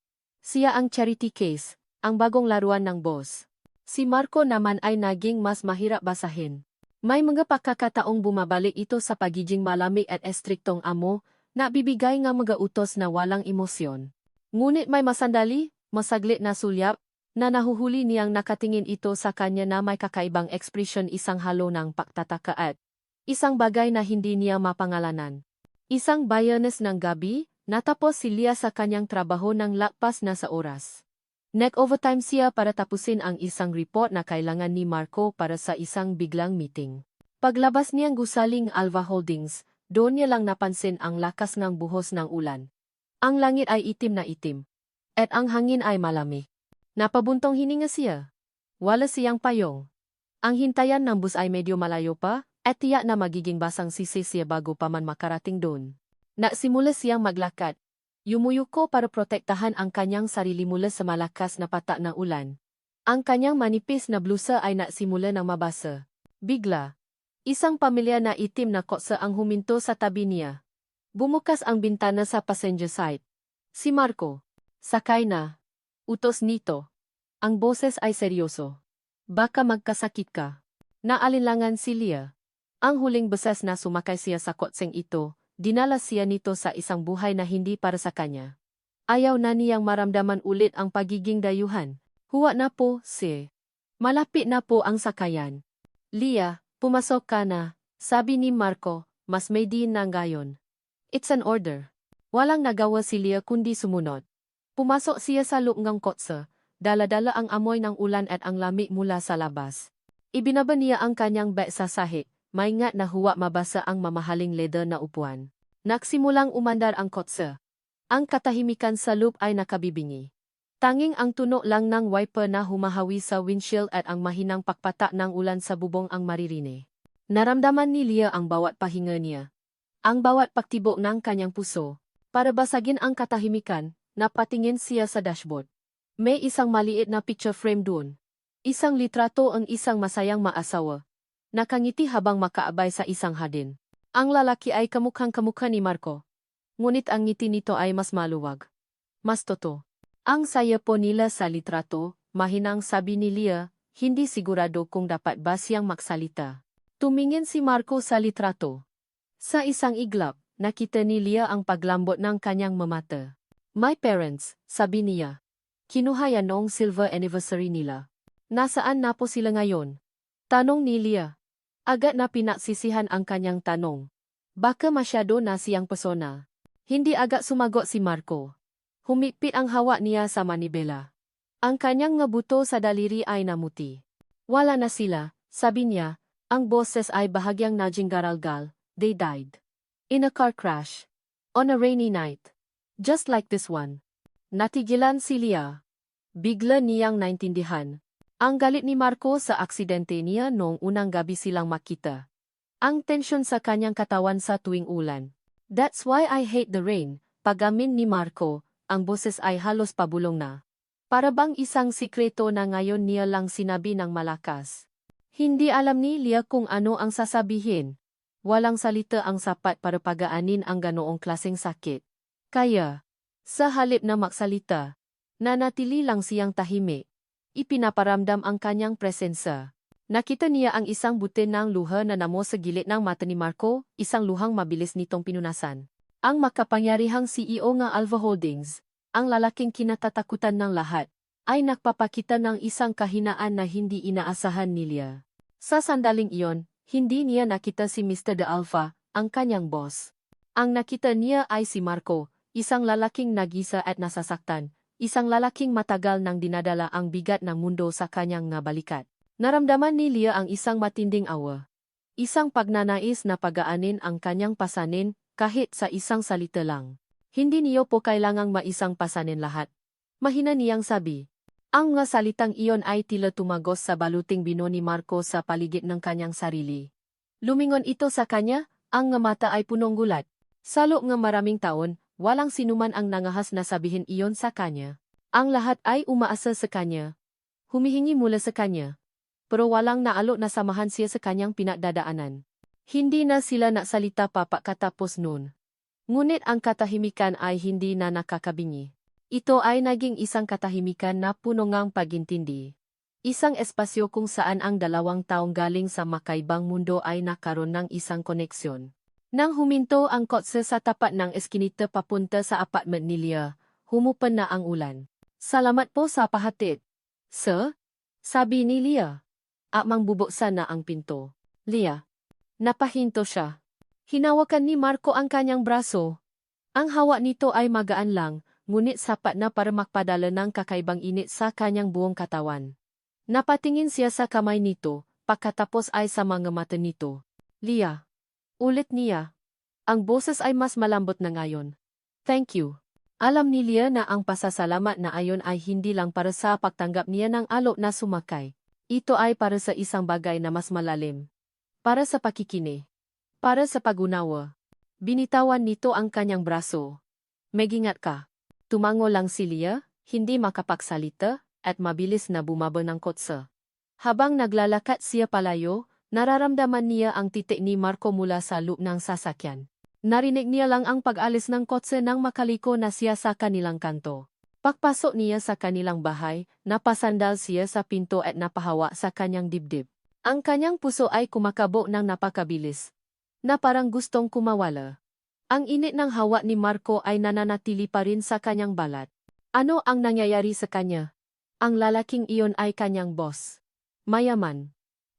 Siya ang charity case, ang bagong laruan ng boss. Si Marco naman ay naging mas mahirap basahin. May mga pagkakataong bumabalik ito sa pagiging malamig at estriktong amo, na bibigay nga mga utos na walang emosyon. Ngunit may masandali, masaglit na sulyap, na nahuhuli niyang nakatingin ito sa kanya na may kakaibang ekspresyon, isang halo ng pagtataka at isang bagay na hindi niya mapangalanan. Isang Biyernes ng gabi, natapos si Lia sa kanyang trabaho ng lakpas na sa oras. Nag-overtime siya para tapusin ang isang report na kailangan ni Marco para sa isang biglang meeting. Paglabas niyang gusaling Alva Holdings, doon niya lang napansin ang lakas ng buhos ng ulan. Ang langit ay itim na itim, at ang hangin ay malamig. Napabuntong hininga siya. Wala siyang payong. Ang hintayan ng bus ay medyo malayo pa, at tiyak na magiging basang sisi siya bago pa man makarating doon. Nagsimula siyang maglakad. Yumuyuko para protektahan ang kanyang sarili mula sa malakas na patak na ulan. Ang kanyang manipis na blusa ay nagsimula ng mabasa. Bigla, Isang pamilya na itim na kotse ang huminto sa tabi niya. Bumukas ang bintana sa passenger side. Si Marco. Sakay na. Utos nito. Ang boses ay seryoso. Baka magkasakit ka. Naalinlangan si Leah. Ang huling beses na sumakay siya sa kotseng ito, dinala siya nito sa isang buhay na hindi para sa kanya. Ayaw na niyang maramdaman ulit ang pagiging dayuhan. Huwa na po, si. Malapit na po ang sakayan. Leah, pumasok ka na, sabi ni Marco, mas may din na ngayon. It's an order. Walang nagawa si Leah kundi sumunod. Pumasok siya sa loob ng kotse, dala-dala ang amoy ng ulan at ang lamig mula sa labas. Ibinaba niya ang kanyang bag sa sahig, maingat na huwa mabasa ang mamahaling leather na upuan. Nagsimulang umandar ang kotse. Ang katahimikan sa loob ay nakabibingi. Tanging ang tunog lang ng wiper na humahawi sa windshield at ang mahinang pakpata ng ulan sa bubong ang maririnig. Naramdaman ni Leah ang bawat pahinga niya. Ang bawat pagtibok ng kanyang puso. Para basagin ang katahimikan, napatingin siya sa dashboard. May isang maliit na picture frame doon. Isang litrato ang isang masayang maasawa. Nakangiti habang makaabay sa isang hardin. Ang lalaki ay kamukhang-kamukha ni Marco. Ngunit ang ngiti nito ay mas maluwag. Mas totoo. Ang saya po nila sa litrato, mahinang sabi ni Leah, hindi sigurado kung dapat ba siyang magsalita. Tumingin si Marco sa litrato. Sa isang iglap, nakita ni Leah ang paglambot ng kanyang mamata. My parents, sabi niya. Kinuha yan noong silver anniversary nila. Nasaan na po sila ngayon? Tanong ni Leah. Agad na pinagsisihan ang kanyang tanong. Baka masyado na siyang persona. Hindi agad sumagot si Marco. Humipit ang hawa niya sa manibela. Ang kanyang ngabuto sa daliri ay namuti. Wala na sila, sabi niya. Ang boses ay bahagyang naging garalgal. They died. In a car crash. On a rainy night. Just like this one. Natigilan si Leah. Bigla niyang naintindihan. Ang galit ni Marco sa aksidente niya noong unang gabi silang makita. Ang tensyon sa kanyang katawan sa tuwing ulan. That's why I hate the rain, pagamin ni Marco, ang boses ay halos pabulong na. Para bang isang sikreto na ngayon niya lang sinabi ng malakas. Hindi alam ni Leah kung ano ang sasabihin. Walang salita ang sapat para pagaanin ang ganoong klaseng sakit. Kaya, sa halip na magsalita, nanatili lang siyang tahimik. Ipinaparamdam ang kanyang presensya. Nakita niya ang isang butin ng luha na namo sa gilid ng mata ni Marco, isang luhang mabilis nitong pinunasan. Ang makapangyarihang CEO ng Alva Holdings, ang lalaking kinatatakutan ng lahat, ay nagpapakita ng isang kahinaan na hindi inaasahan ni Leah. Sa sandaling iyon, hindi niya nakita si Mr. De Alva, ang kanyang boss. Ang nakita niya ay si Marco, isang lalaking nagisa at nasasaktan, isang lalaking matagal nang dinadala ang bigat ng mundo sa kanyang balikat. Naramdaman ni Leah ang isang matinding awa. Isang pagnanais na pagaanin ang kanyang pasanin kahit sa isang salita lang. Hindi niyo po kailangang maisang pasanin lahat. Mahina niyang sabi. Ang mga salitang iyon ay tila tumagos sa baluting bino ni Marco sa paligid ng kanyang sarili. Lumingon ito sa kanya, ang nga mata ay punong gulat. Sa loob ng maraming taon, walang sinuman ang nangahas na sabihin iyon sa kanya. Ang lahat ay umaasa sa kanya. Humihingi mula sa kanya. Pero walang naalo na samahan siya sa kanyang pinagdadaanan. Hindi na sila nagsalita pa pagkatapos noon. Ngunit ang katahimikan ay hindi na nakakabingi. Ito ay naging isang katahimikan na puno ng pagintindi. Isang espasyo kung saan ang dalawang taong galing sa makaibang mundo ay nakaroon ng isang koneksyon. Nang huminto ang kotse sa tapat ng eskinita papunta sa apartment ni Leah, humupan na ang ulan. Salamat po sa pahatid. Sir? Sabi ni Leah. Amang bubuksan na ang pinto. Leah. Napahinto siya. Hinawakan ni Marco ang kanyang braso. Ang hawa nito ay magaan lang, ngunit sapat na para makpadala ng kakaibang init sa kanyang buong katawan. Napatingin siya sa kamay nito, pagkatapos ay sa mga mata nito. Leah. Ulit niya. Ang boses ay mas malambot na ngayon. Thank you. Alam ni Leah na ang pasasalamat na ayon ay hindi lang para sa pagtanggap niya ng alok na sumakay. Ito ay para sa isang bagay na mas malalim. Para sa pakikini. Para sa pag-unawa. Binitawan nito ang kanyang braso. Mag-ingat ka. Tumango lang si Leah, hindi makapagsalita, at mabilis na bumaba ng kotse. Habang naglalakad siya palayo, Nararamdaman niya ang titik ni Marco mula sa loob ng sasakyan. Narinig niya lang ang pag-alis ng kotse nang makaliko na siya sa kanilang kanto. Pagpasok niya sa kanilang bahay, napasandal siya sa pinto at napahawa sa kanyang dibdib. Ang kanyang puso ay kumakabo ng napakabilis, na parang gustong kumawala. Ang init ng hawa ni Marco ay nananatili pa rin sa kanyang balat. Ano ang nangyayari sa kanya? Ang lalaking iyon ay kanyang boss. Mayaman.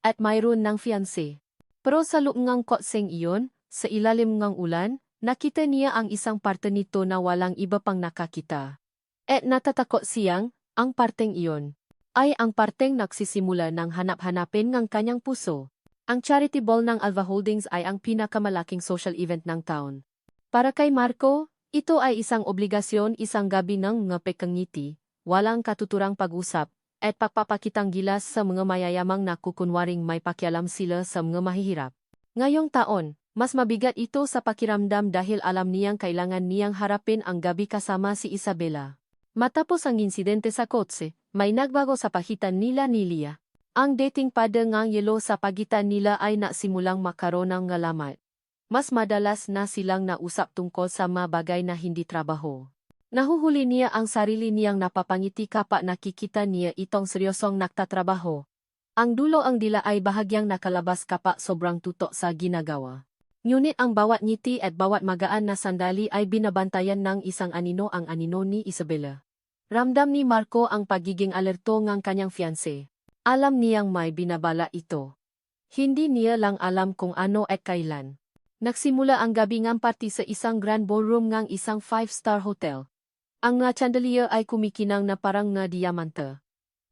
At mayroon ng fiancé. Pero sa loob ng kotseng iyon, sa ilalim ng ulan, nakita niya ang isang parte nito na walang iba pang nakakita. At natatakot siyang, ang parteng iyon ay ang parteng nagsisimula ng hanap-hanapin ng kanyang puso. Ang charity ball ng Alva Holdings ay ang pinakamalaking social event ng taon. Para kay Marco, ito ay isang obligasyon, isang gabi ng ngapekang ngiti, walang katuturang pag-usap, at pagpapakitang gilas sa mga mayayamang na kukunwaring may pakialam sila sa mga mahihirap. Ngayong taon, mas mabigat ito sa pakiramdam dahil alam niyang kailangan niyang harapin ang gabi kasama si Isabela. Matapos ang insidente sa kotse, may nagbago sa pagitan nila ni Lia. Ang dating pada ngang yelo sa pagitan nila ay nasimulang makaroon ng ngalamat. Mas madalas na silang nausap tungkol sa mga bagay na hindi trabaho. Nahuhuli niya ang sarili niyang napapangiti kapag nakikita niya itong seryosong nagtatrabaho. Ang dulo ang dila ay bahagyang nakalabas kapag sobrang tutok sa ginagawa. Ngunit ang bawat ngiti at bawat magaan na sandali ay binabantayan ng isang anino ang anino ni Isabela. Ramdam ni Marco ang pagiging alerto ng kanyang fiancé. Alam niyang may binabala ito. Hindi niya lang alam kung ano at kailan. Nagsimula ang gabi ng party sa isang grand ballroom ng isang 5-star hotel. Ang nga chandelier ay kumikinang na parang nga diamante.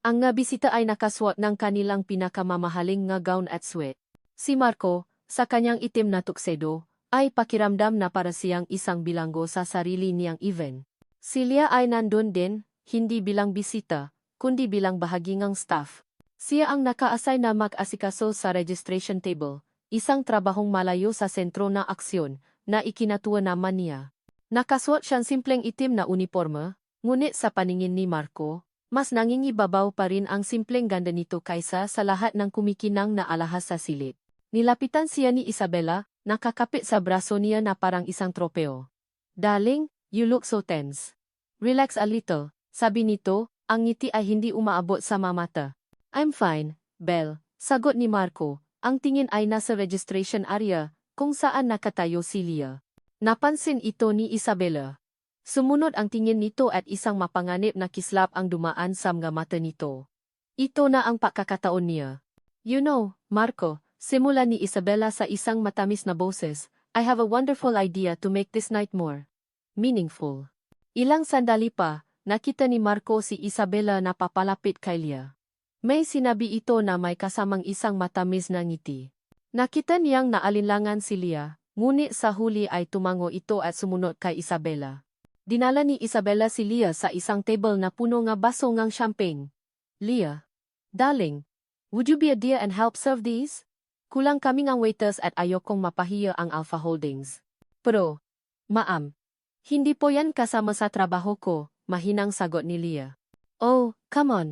Ang nga bisita ay nakaswat ng kanilang pinakamamahaling nga gown at sweat. Si Marco, sa kanyang itim na tuksedo, ay pakiramdam na para siyang isang bilanggo sa sarili niyang event. Si Lia ay nandun din, hindi bilang bisita, kundi bilang bahagi ng staff. Siya ang naka-assign na mag-asikaso sa registration table, isang trabahong malayo sa sentro na aksyon, na ikinatuwa naman niya. Nakasuot siyang simpleng itim na uniforme, ngunit sa paningin ni Marco, mas nangingibabaw pa rin ang simpleng ganda nito kaysa sa lahat ng kumikinang na alahas sa silid. Nilapitan siya ni Isabela, nakakapit sa braso niya na parang isang tropeo. "Darling, you look so tense. Relax a little," sabi nito, ang ngiti ay hindi umaabot sa mamata. "I'm fine, Belle," sagot ni Marco, ang tingin ay nasa registration area, kung saan nakatayo si Lia. Napansin ito ni Isabela. Sumunod ang tingin nito at isang mapanganib na kislap ang dumaan sa mga mata nito. Ito na ang pagkakataon niya. "You know, Marco," simula ni Isabela sa isang matamis na boses, "I have a wonderful idea to make this night more meaningful." Ilang sandali pa, nakita ni Marco si Isabela na papalapit kay Lia. May sinabi ito na may kasamang isang matamis na ngiti. Nakita niyang naalinlangan si Lia, ngunit sa huli ay tumango ito at sumunod kay Isabela. Dinala ni Isabela si Lia sa isang table na puno nga baso ng champagne. "Lia, darling, would you be a dear and help serve these? Kulang kami ng waiters at ayokong mapahiya ang Alpha Holdings." "Pero, ma'am, hindi po yan kasama sa trabaho ko," mahinang sagot ni Lia. "Oh, come on.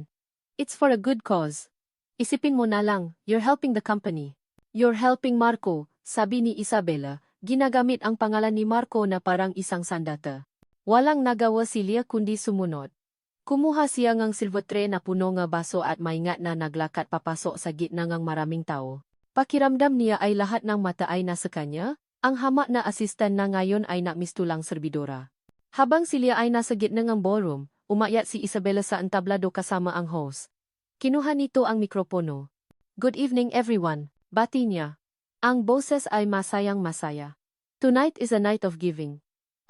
It's for a good cause. Isipin mo na lang, you're helping the company." "You're helping Marco," sabi ni Isabela, ginagamit ang pangalan ni Marco na parang isang sandata. Walang nagawa si Lia kundi sumunod. Kumuha siya ng silver tray na puno nga baso at maingat na naglakad papasok sa gitna ng maraming tao. Pakiramdam niya ay lahat ng mata ay nasa kanya, ang hamak na asistan na ngayon ay namistulang serbidora. Habang si Lia ay nasa gitna ng ballroom, umakyat si Isabela sa entablado kasama ang host. Kinuha nito ang mikropono. "Good evening everyone," bati niya. Ang boses ay masayang masaya. "Tonight is a night of giving.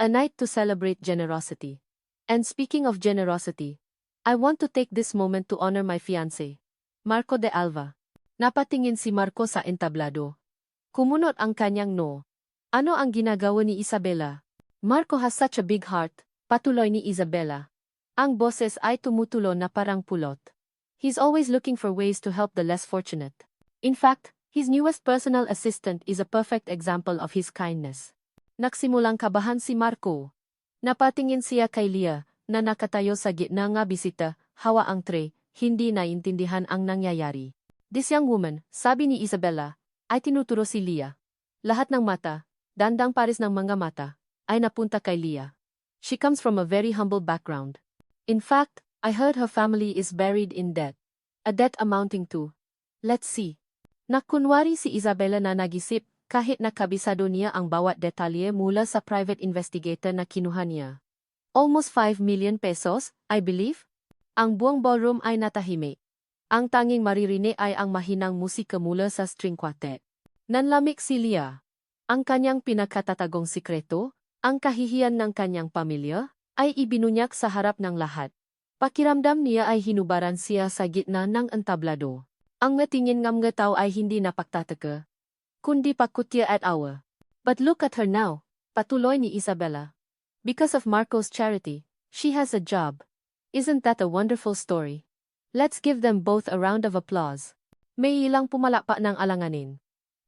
A night to celebrate generosity. And speaking of generosity, I want to take this moment to honor my fiancé, Marco de Alva." Napatingin si Marco sa entablado. Kumunot ang kanyang no. Ano ang ginagawa ni Isabela? "Marco has such a big heart," patuloy ni Isabela. Ang boses ay tumutulo na parang pulot. "He's always looking for ways to help the less fortunate. In fact, his newest personal assistant is a perfect example of his kindness." Nagsimulang kabahan si Marco. Napatingin siya kay Lia, na nakatayo sa gitna nga bisita, hawa ang tray, hindi naintindihan ang nangyayari. "This young woman," sabi ni Isabela, ay tinuturo si Lia. Lahat ng mata, dandang pares ng mga mata, ay napunta kay Lia. She comes from a very humble background. In fact, I heard her family is buried in debt. A debt amounting to, let's see. Nakunwari si Isabela na nagisip kahit nakabisado niya ang bawat detalye mula sa private investigator na kinuha niya. Almost 5 million pesos, I believe? Ang buong ballroom ay natahimik. Ang tanging maririnig ay ang mahinang musika mula sa string quartet. Nanlamig si Lia. Ang kanyang pinakatatagong sikreto, ang kahihiyan ng kanyang pamilya, ay ibinunyak sa harap ng lahat. Pakiramdam niya ay hinubaran siya sa gitna ng entablado. Ang ngatingin ng mga tao ay hindi napagtataka, kundi pakutya at awa. But look at her now, patuloy ni Isabela. Because of Marco's charity, she has a job. Isn't that a wonderful story? Let's give them both a round of applause. May ilang pumalakpak ng alanganin.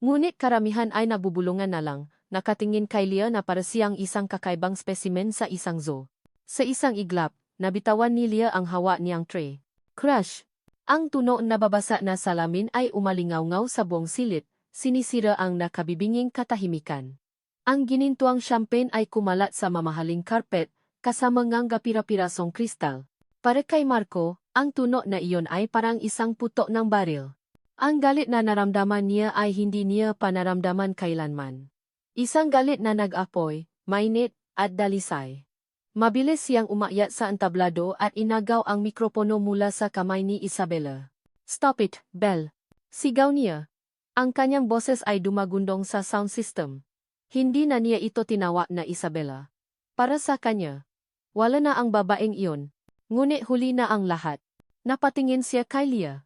Ngunit karamihan ay nabubulungan na lang, nakatingin kay Lia na para siyang isang kakaibang specimen sa isang zoo. Sa isang iglap, nabitawan ni Lia ang hawa niyang tray. Crush! Ang tuno na babasa na salamin ay umalingaw-ngaw sa buong silid, sinisira ang nakabibinging katahimikan. Ang ginintuang champagne ay kumalat sa mamahaling carpet, kasama ngang gapira-pirasong kristal. Para kay Marco, ang tuno na iyon ay parang isang putok ng baril. Ang galit na naramdaman niya ay hindi niya panaramdaman kailanman. Isang galit na nag-apoy, mainit, at dalisay. Mabilis siyang umakyat sa entablado at inagaw ang mikropono mula sa kamay ni Isabela. Stop it, Belle! Sigaw niya. Ang kanyang boses ay dumagundong sa sound system. Hindi na niya ito tinawag na Isabela. Para sa kanya, wala na ang babaeng iyon. Ngunit huli na ang lahat. Napatingin siya kay Lia.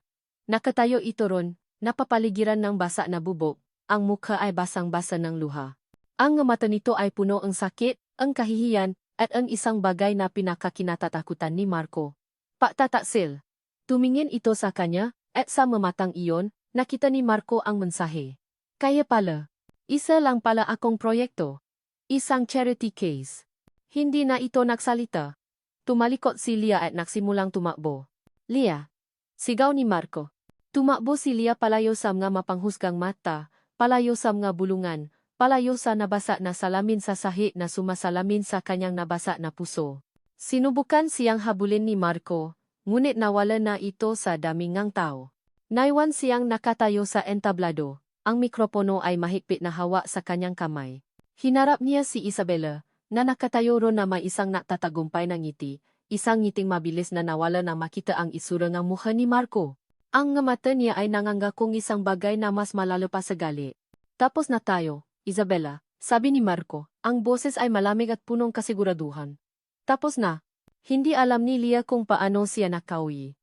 Nakatayo ito ron, napapaligiran ng basa na bubok, ang mukha ay basang-basa ng luha. Ang mata nito ay puno ang sakit, ang kahihiyan, at ang isang bagay na pinakakinatatakutan ni Marco. Pagtataksil. Tumingin ito sa kanya, at sa mamatang iyon, nakita ni Marco ang mensahe. Kaya pala, isa lang pala akong proyekto. Isang charity case. Hindi na ito nagsalita. Tumalikot si Lia at nagsimulang tumakbo. Lia! Sigaw ni Marco. Tumakbo si Lia palayo sa mga mapanghusgang mata, palayo sa mga bulungan, palayo sa nabasa na salamin sa sahi na sumasalamin sa kanyang nabasa na puso. Sinubukan siyang habulin ni Marco, ngunit nawala na ito sa daming ngang tao. Naiwan siyang nakatayo sa entablado, ang mikropono ay mahigpit na hawa sa kanyang kamay. Hinarap niya si Isabela, na nakatayo ron na may isang natatagumpay na ngiti, isang ngiting mabilis na nawala na makita ang isura ng mukha ni Marco. Ang mata niya ay nangangakong isang bagay na mas malalo pa sa gali. Tapos na tayo, Isabela, sabi ni Marco, ang boses ay malamig at punong kasiguraduhan. Tapos na. Hindi alam ni Lia kung paano siya nakauwi.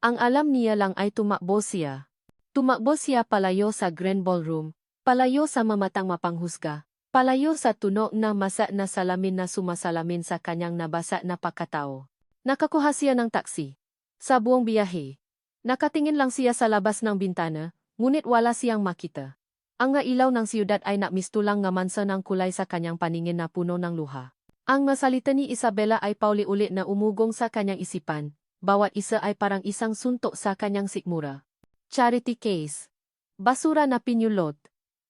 Ang alam niya lang ay tumakbo siya. Tumakbo siya palayo sa Grand Ballroom, palayo sa mamatang mapanghusga, palayo sa tunog na masa na salamin na sumasalamin sa kanyang nabasa na pagkatao. Nakakuha siya ng taksi. Sa buong biyahe, nakatingin lang siya sa labas ng bintana, ngunit wala siyang makita. Ang nga ilaw ng siyudad ay nakmistulang nga mansa ng kulay sa kanyang paningin na puno ng luha. Ang masalita ni Isabela ay pauli-ulit na umugong sa kanyang isipan, bawat isa ay parang isang suntok sa kanyang sikmura. Charity case. Basura na pinyulot.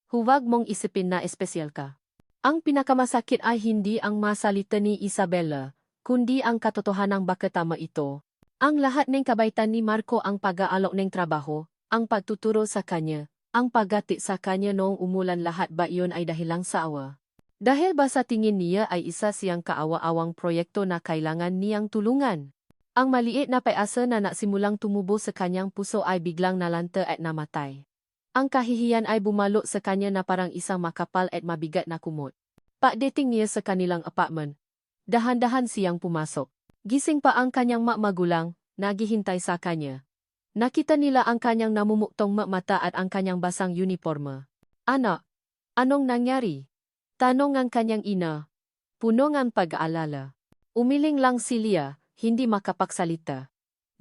Huwag mong isipin na espesyal ka. Ang pinakamasakit ay hindi ang masalita ni Isabela, kundi ang katotohanang bakit tama ito. Ang lahat ng kabaitan ni Marco ang pag-aalok ng trabaho, ang pagtuturo sa kanya, ang paggati sa kanya noong umulan lahat ba iyon ay dahilang sa awa. Dahil ba sa tingin niya ay isa siyang kaawa-awang proyekto na kailangan niyang tulungan. Ang maliit na pag-asa na nasimulang tumubo sa kanyang puso ay biglang nalanta at namatay. Ang kahihiyan ay bumalo sa kanya na parang isang makapal at mabigat na kumot. Pagdating niya sa kanilang apartment, dahan-dahan siyang pumasok. Gising pa ang kanyang magulang, naghihintay sa kanya. Nakita nila ang kanyang namumuktong mata at ang kanyang basang uniforme. Anak, anong nangyari? Tanong ang kanyang ina. Puno ng pag-aalala. Umiling lang si Lia, hindi makapagsalita.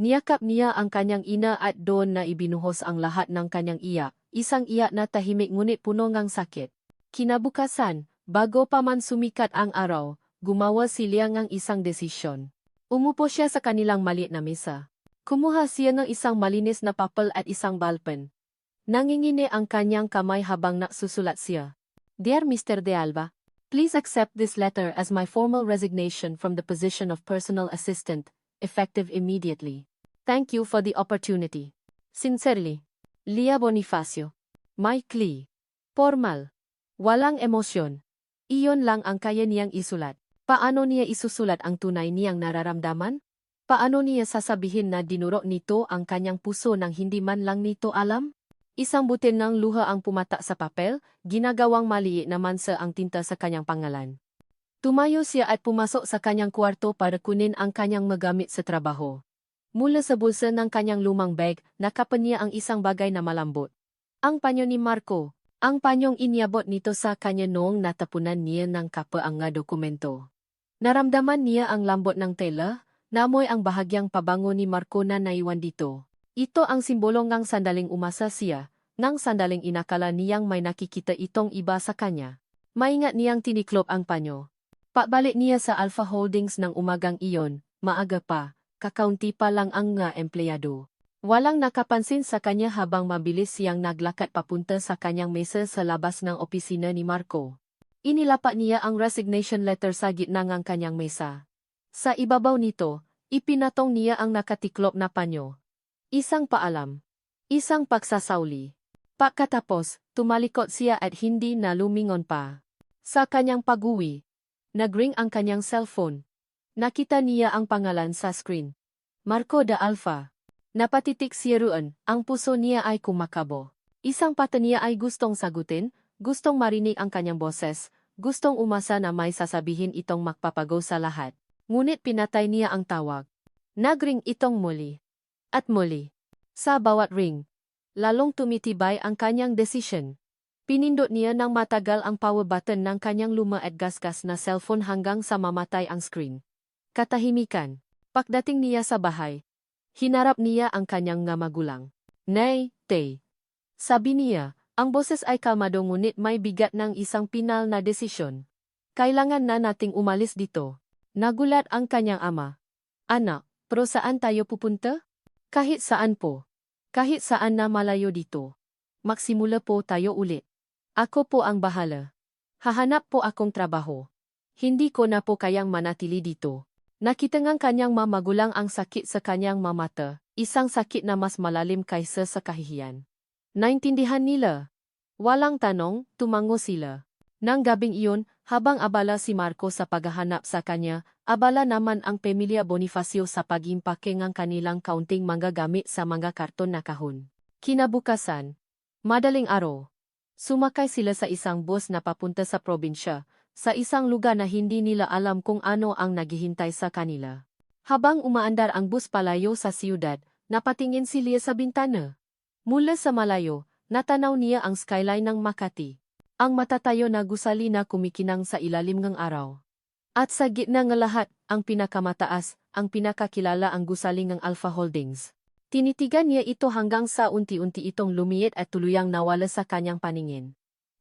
Niyakap niya ang kanyang ina at doon na ibinuhos ang lahat ng kanyang iyak, isang iyak na tahimik ngunit puno ng sakit. Kinabukasan, bago pa man sumikat ang araw, gumawa si Lia ng isang desisyon. Umupo siya sa kanilang maliit na mesa. Kumuha siya ng isang malinis na papel at isang ballpen. Nangingini ang kanyang kamay habang nagsusulat siya. Dear Mr. De Alba, please accept this letter as my formal resignation from the position of personal assistant, effective immediately. Thank you for the opportunity. Sincerely, Lia Bonifacio. Maikli. Formal. Walang emosyon. Iyon lang ang kaya niyang isulat. Paano niya isusulat ang tunay niyang nararamdaman? Paano niya sasabihin na dinuro nito ang kanyang puso nang hindi man lang nito alam? Isang butil ng luha ang pumata sa papel, ginagawang maliit naman sa ang tinta sa kanyang pangalan. Tumayo siya at pumasok sa kanyang kwarto para kunin ang kanyang magamit sa trabaho. Mula sa bulsa ng kanyang lumang bag, nakapan niya ang isang bagay na malambot. Ang panyo ni Marco. Ang panyong inyabot nito sa kanya noong natapunan niya ng kapaang nga dokumento. Naramdaman niya ang lambot ng tela, namoy ang bahagyang pabango ni Marco na naiwan dito. Ito ang simbolo ngang sandaling umasa siya, nang sandaling inakala niyang may nakikita itong iba sa kanya. Maingat niyang tiniklop ang panyo. Pabalik niya sa Alpha Holdings ng umagang iyon, maaga pa, kakaunti pa lang ang nga empleyado. Walang nakapansin sa kanya habang mabilis siyang naglakad papunta sa kanyang mesa sa labas ng opisina ni Marco. Inilapat niya ang resignation letter sa gitna ng kanyang mesa. Sa ibabaw nito, ipinatong niya ang nakatiklop na panyo. Isang paalam. Isang pagsasauli. Pagkatapos, tumalikod siya at hindi na lumingon pa. Sa kanyang pag-uwi, nagring ang kanyang cellphone. Nakita niya ang pangalan sa screen. Marco de Alfa. Napatitik siya roon, ang puso niya ay kumakabo. Isang pata niya ay gustong sagutin, gustong marinig ang kanyang boses, gustong umasa na may sasabihin itong magpapago sa lahat. Ngunit pinatay niya ang tawag. Nagring itong muli. At muli. Sa bawat ring, lalong tumitibay ang kanyang desisyon. Pinindot niya ng matagal ang power button ng kanyang luma at gasgas na cellphone hanggang sa mamatay ang screen. Katahimikan. Pagdating niya sa bahay, hinarap niya ang kanyang nga magulang. Nay, Tay. Sabi niya, ang boses ay kalmado ngunit may bigat ng isang pinal na desisyon. Kailangan na nating umalis dito. Nagulat ang kanyang ama. Anak, pero saan tayo pupunta? Kahit saan po. Kahit saan na malayo dito. Magsimula po tayo ulit. Ako po ang bahala. Hahanap po akong trabaho. Hindi ko na po kayang manatili dito. Nakita ngang kanyang mamagulang ang sakit sa kanyang mamata, isang sakit na mas malalim kaysa sa kahihiyan. Naintindihan nila. Walang tanong, tumango sila. Nang gabing iyon, habang abala si Marco sa paghahanap sa kanya, abala naman ang pamilya Bonifacio sa pag-impake ng kanilang kaunting manggagamit sa mga karton na kahon. Kinabukasan. Madaling araw. Sumakay sila sa isang bus na papunta sa probinsya, sa isang lugar na hindi nila alam kung ano ang naghihintay sa kanila. Habang umaandar ang bus palayo sa siyudad, napatingin si Lia sa bintana. Mula sa malayo, natanaw niya ang skyline ng Makati. Ang matatayo na gusali na kumikinang sa ilalim ng araw. At sa gitna ng lahat, ang pinakamataas, ang pinakakilala ang gusali ng Alpha Holdings. Tinitigan niya ito hanggang sa unti-unti itong lumiit at tuluyang nawala sa kanyang paningin.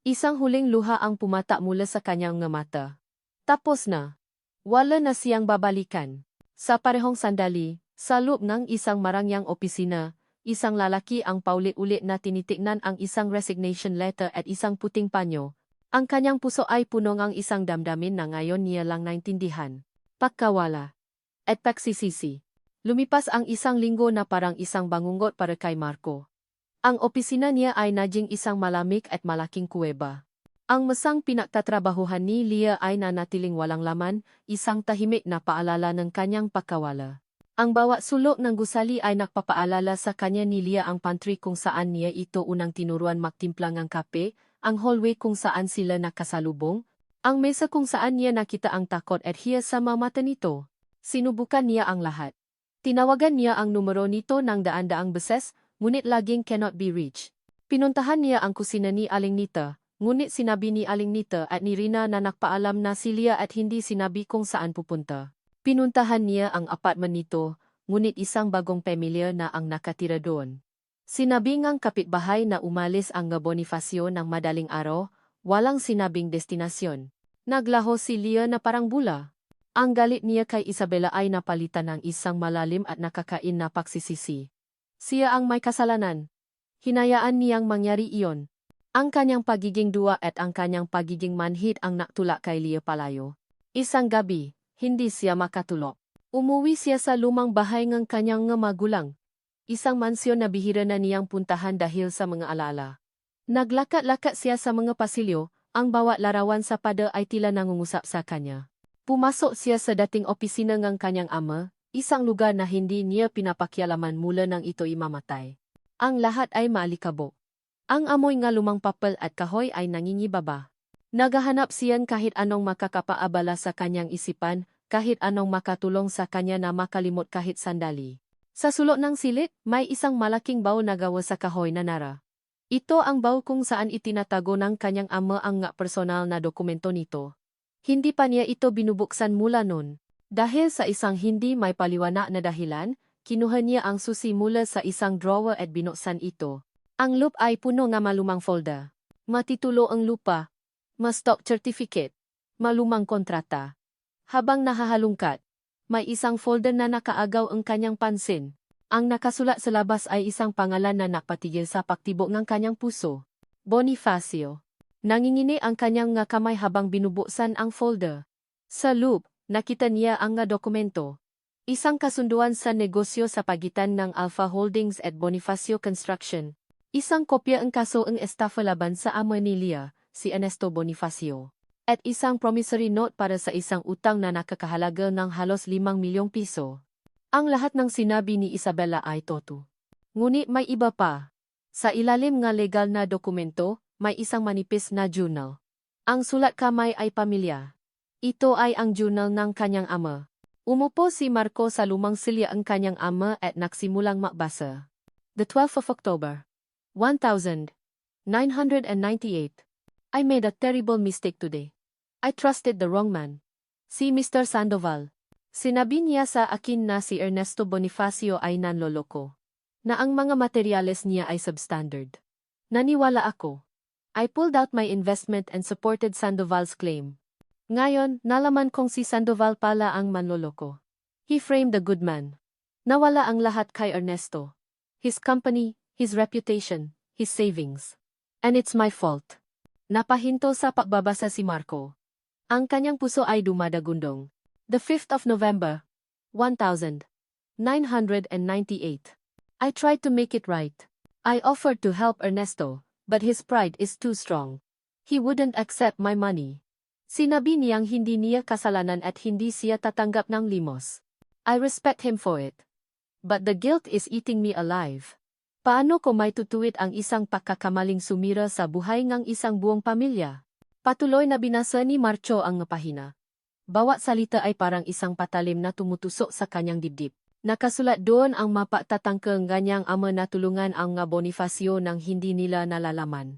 Isang huling luha ang pumata mula sa kanyang mata. Tapos na. Wala na siyang babalikan. Sa parehong sandali, sa loob ng isang marangyang opisina, isang lalaki ang paulit-ulit na tinitignan ang isang resignation letter at isang puting panyo. Ang kanyang puso ay puno ng isang damdamin na ngayon niya lang naintindihan. Pagkawala. At pagsisisi. Lumipas ang isang linggo na parang isang bangungot para kay Marco. Ang opisina niya ay naging isang malamig at malaking kuweba. Ang masang pinagtatrabahuhan ni Lia ay nanatiling walang laman, isang tahimik na paalala ng kanyang pagkawala. Ang bawat sulok ng gusali ay nagpapaalala sa kanya ni Lia ang pantry kung saan niya ito unang tinuruan magtimpla ng kape, ang hallway kung saan sila nakasalubong, ang mesa kung saan niya nakita ang takot at hiya sa mata nito. Sinubukan niya ang lahat. Tinawagan niya ang numero nito ng daan-daang beses, ngunit laging cannot be reached. Pinuntahan niya ang kusina ni Aling Nita, ngunit sinabi ni Aling Nita at ni Rina na nakpaalam na si Lia at hindi sinabi kung saan pupunta. Pinuntahan niya ang apartment nito, ngunit isang bagong pamilya na ang nakatira doon. Sinabi ngang kapitbahay na umalis ang Bonifacio ng madaling araw, walang sinabing destinasyon. Naglaho si Lia na parang bula. Ang galit niya kay Isabela ay napalitan ng isang malalim at nakakain na pagsisisi. Siya ang may kasalanan. Hinayaan niyang mangyari iyon. Ang kanyang pagiging dua at ang kanyang pagiging manhid ang nagtulak kay Leah palayo. Isang gabi, hindi siya makatulog. Umuwi siya sa lumang bahay ng kanyang mga magulang. Isang mansyon na bihira na niyang puntahan dahil sa mga alala. Naglakat-lakat siya sa mga pasilyo, ang bawat larawan sa pada ay tila nangungusap sa kanya. Pumasok siya sa dating opisina ng kanyang ama, isang lugar na hindi niya pinapakialaman mula nang ito'y mamatay. Ang lahat ay maalikabok. Ang amoy nga lumang papel at kahoy ay nangingibaba. Naghahanap siyan kahit anong makakapaabala sa kanyang isipan, kahit anong makatulong sa kanya na makalimot kahit sandali. Sa sulok ng silid, may isang malaking baw na gawa sa kahoy na nara. Ito ang baw kung saan itinatago ng kanyang ama ang nga personal na dokumento nito. Hindi pa niya ito binubuksan mula noon. Dahil sa isang hindi may paliwanag na dahilan, kinuha niya ang susi mula sa isang drawer at binuksan ito. Ang loop ay puno ng malumang folder. Matitulo ang lupa, ma-stock certificate, malumang kontrata. Habang nahahalungkat, may isang folder na nakaagaw ang kanyang pansin. Ang nakasulat sa labas ay isang pangalan na nakpatigil sa paktibok ng kanyang puso. Bonifacio. Nangingini ang kanyang nga kamay habang binubuksan ang folder. Sa loop, nakita niya ang nga dokumento. Isang kasunduan sa negosyo sa pagitan ng Alpha Holdings at Bonifacio Construction. Isang kopya ang kaso ang estafa laban sa ama ni Leah, si Ernesto Bonifacio. At isang promissory note para sa isang utang na nakakahalaga ng halos 5 milyong piso. Ang lahat ng sinabi ni Isabela ay totoo. Ngunit may iba pa. Sa ilalim nga legal na dokumento, may isang manipis na journal. Ang sulat kamay ay pamilya. Ito ay ang journal ng kanyang ama. Umupo si Marco sa lumang silya ang kanyang ama at nagsimulang makbasa. The 12th of October, 1998. I made a terrible mistake today. I trusted the wrong man. Si Mr. Sandoval. Sinabi niya sa akin na si Ernesto Bonifacio ay nanloloko. Na ang mga materyales niya ay substandard. Naniwala ako. I pulled out my investment and supported Sandoval's claim. Ngayon, nalaman kong si Sandoval pala ang manloloko. He framed the good man. Nawala ang lahat kay Ernesto. His company, his reputation, his savings. And it's my fault. Napahinto sa pagbabasa si Marco. Ang kanyang puso ay dumadagundong. The 5th of November, 1998. I tried to make it right. I offered to help Ernesto, but his pride is too strong. He wouldn't accept my money. Sinabi niyang hindi niya kasalanan at hindi siya tatanggap ng limos. I respect him for it. But the guilt is eating me alive. Paano ko may tutuwid ang isang pagkakamaling sumira sa buhay ng isang buong pamilya? Patuloy na binasa ni Marco ang pahina. Bawat salita ay parang isang patalim na tumutusok sa kanyang dibdib. Nakasulat doon ang mapatatangkang ganyang ama na tulungan ang nga Bonifacio nang hindi nila nalalaman.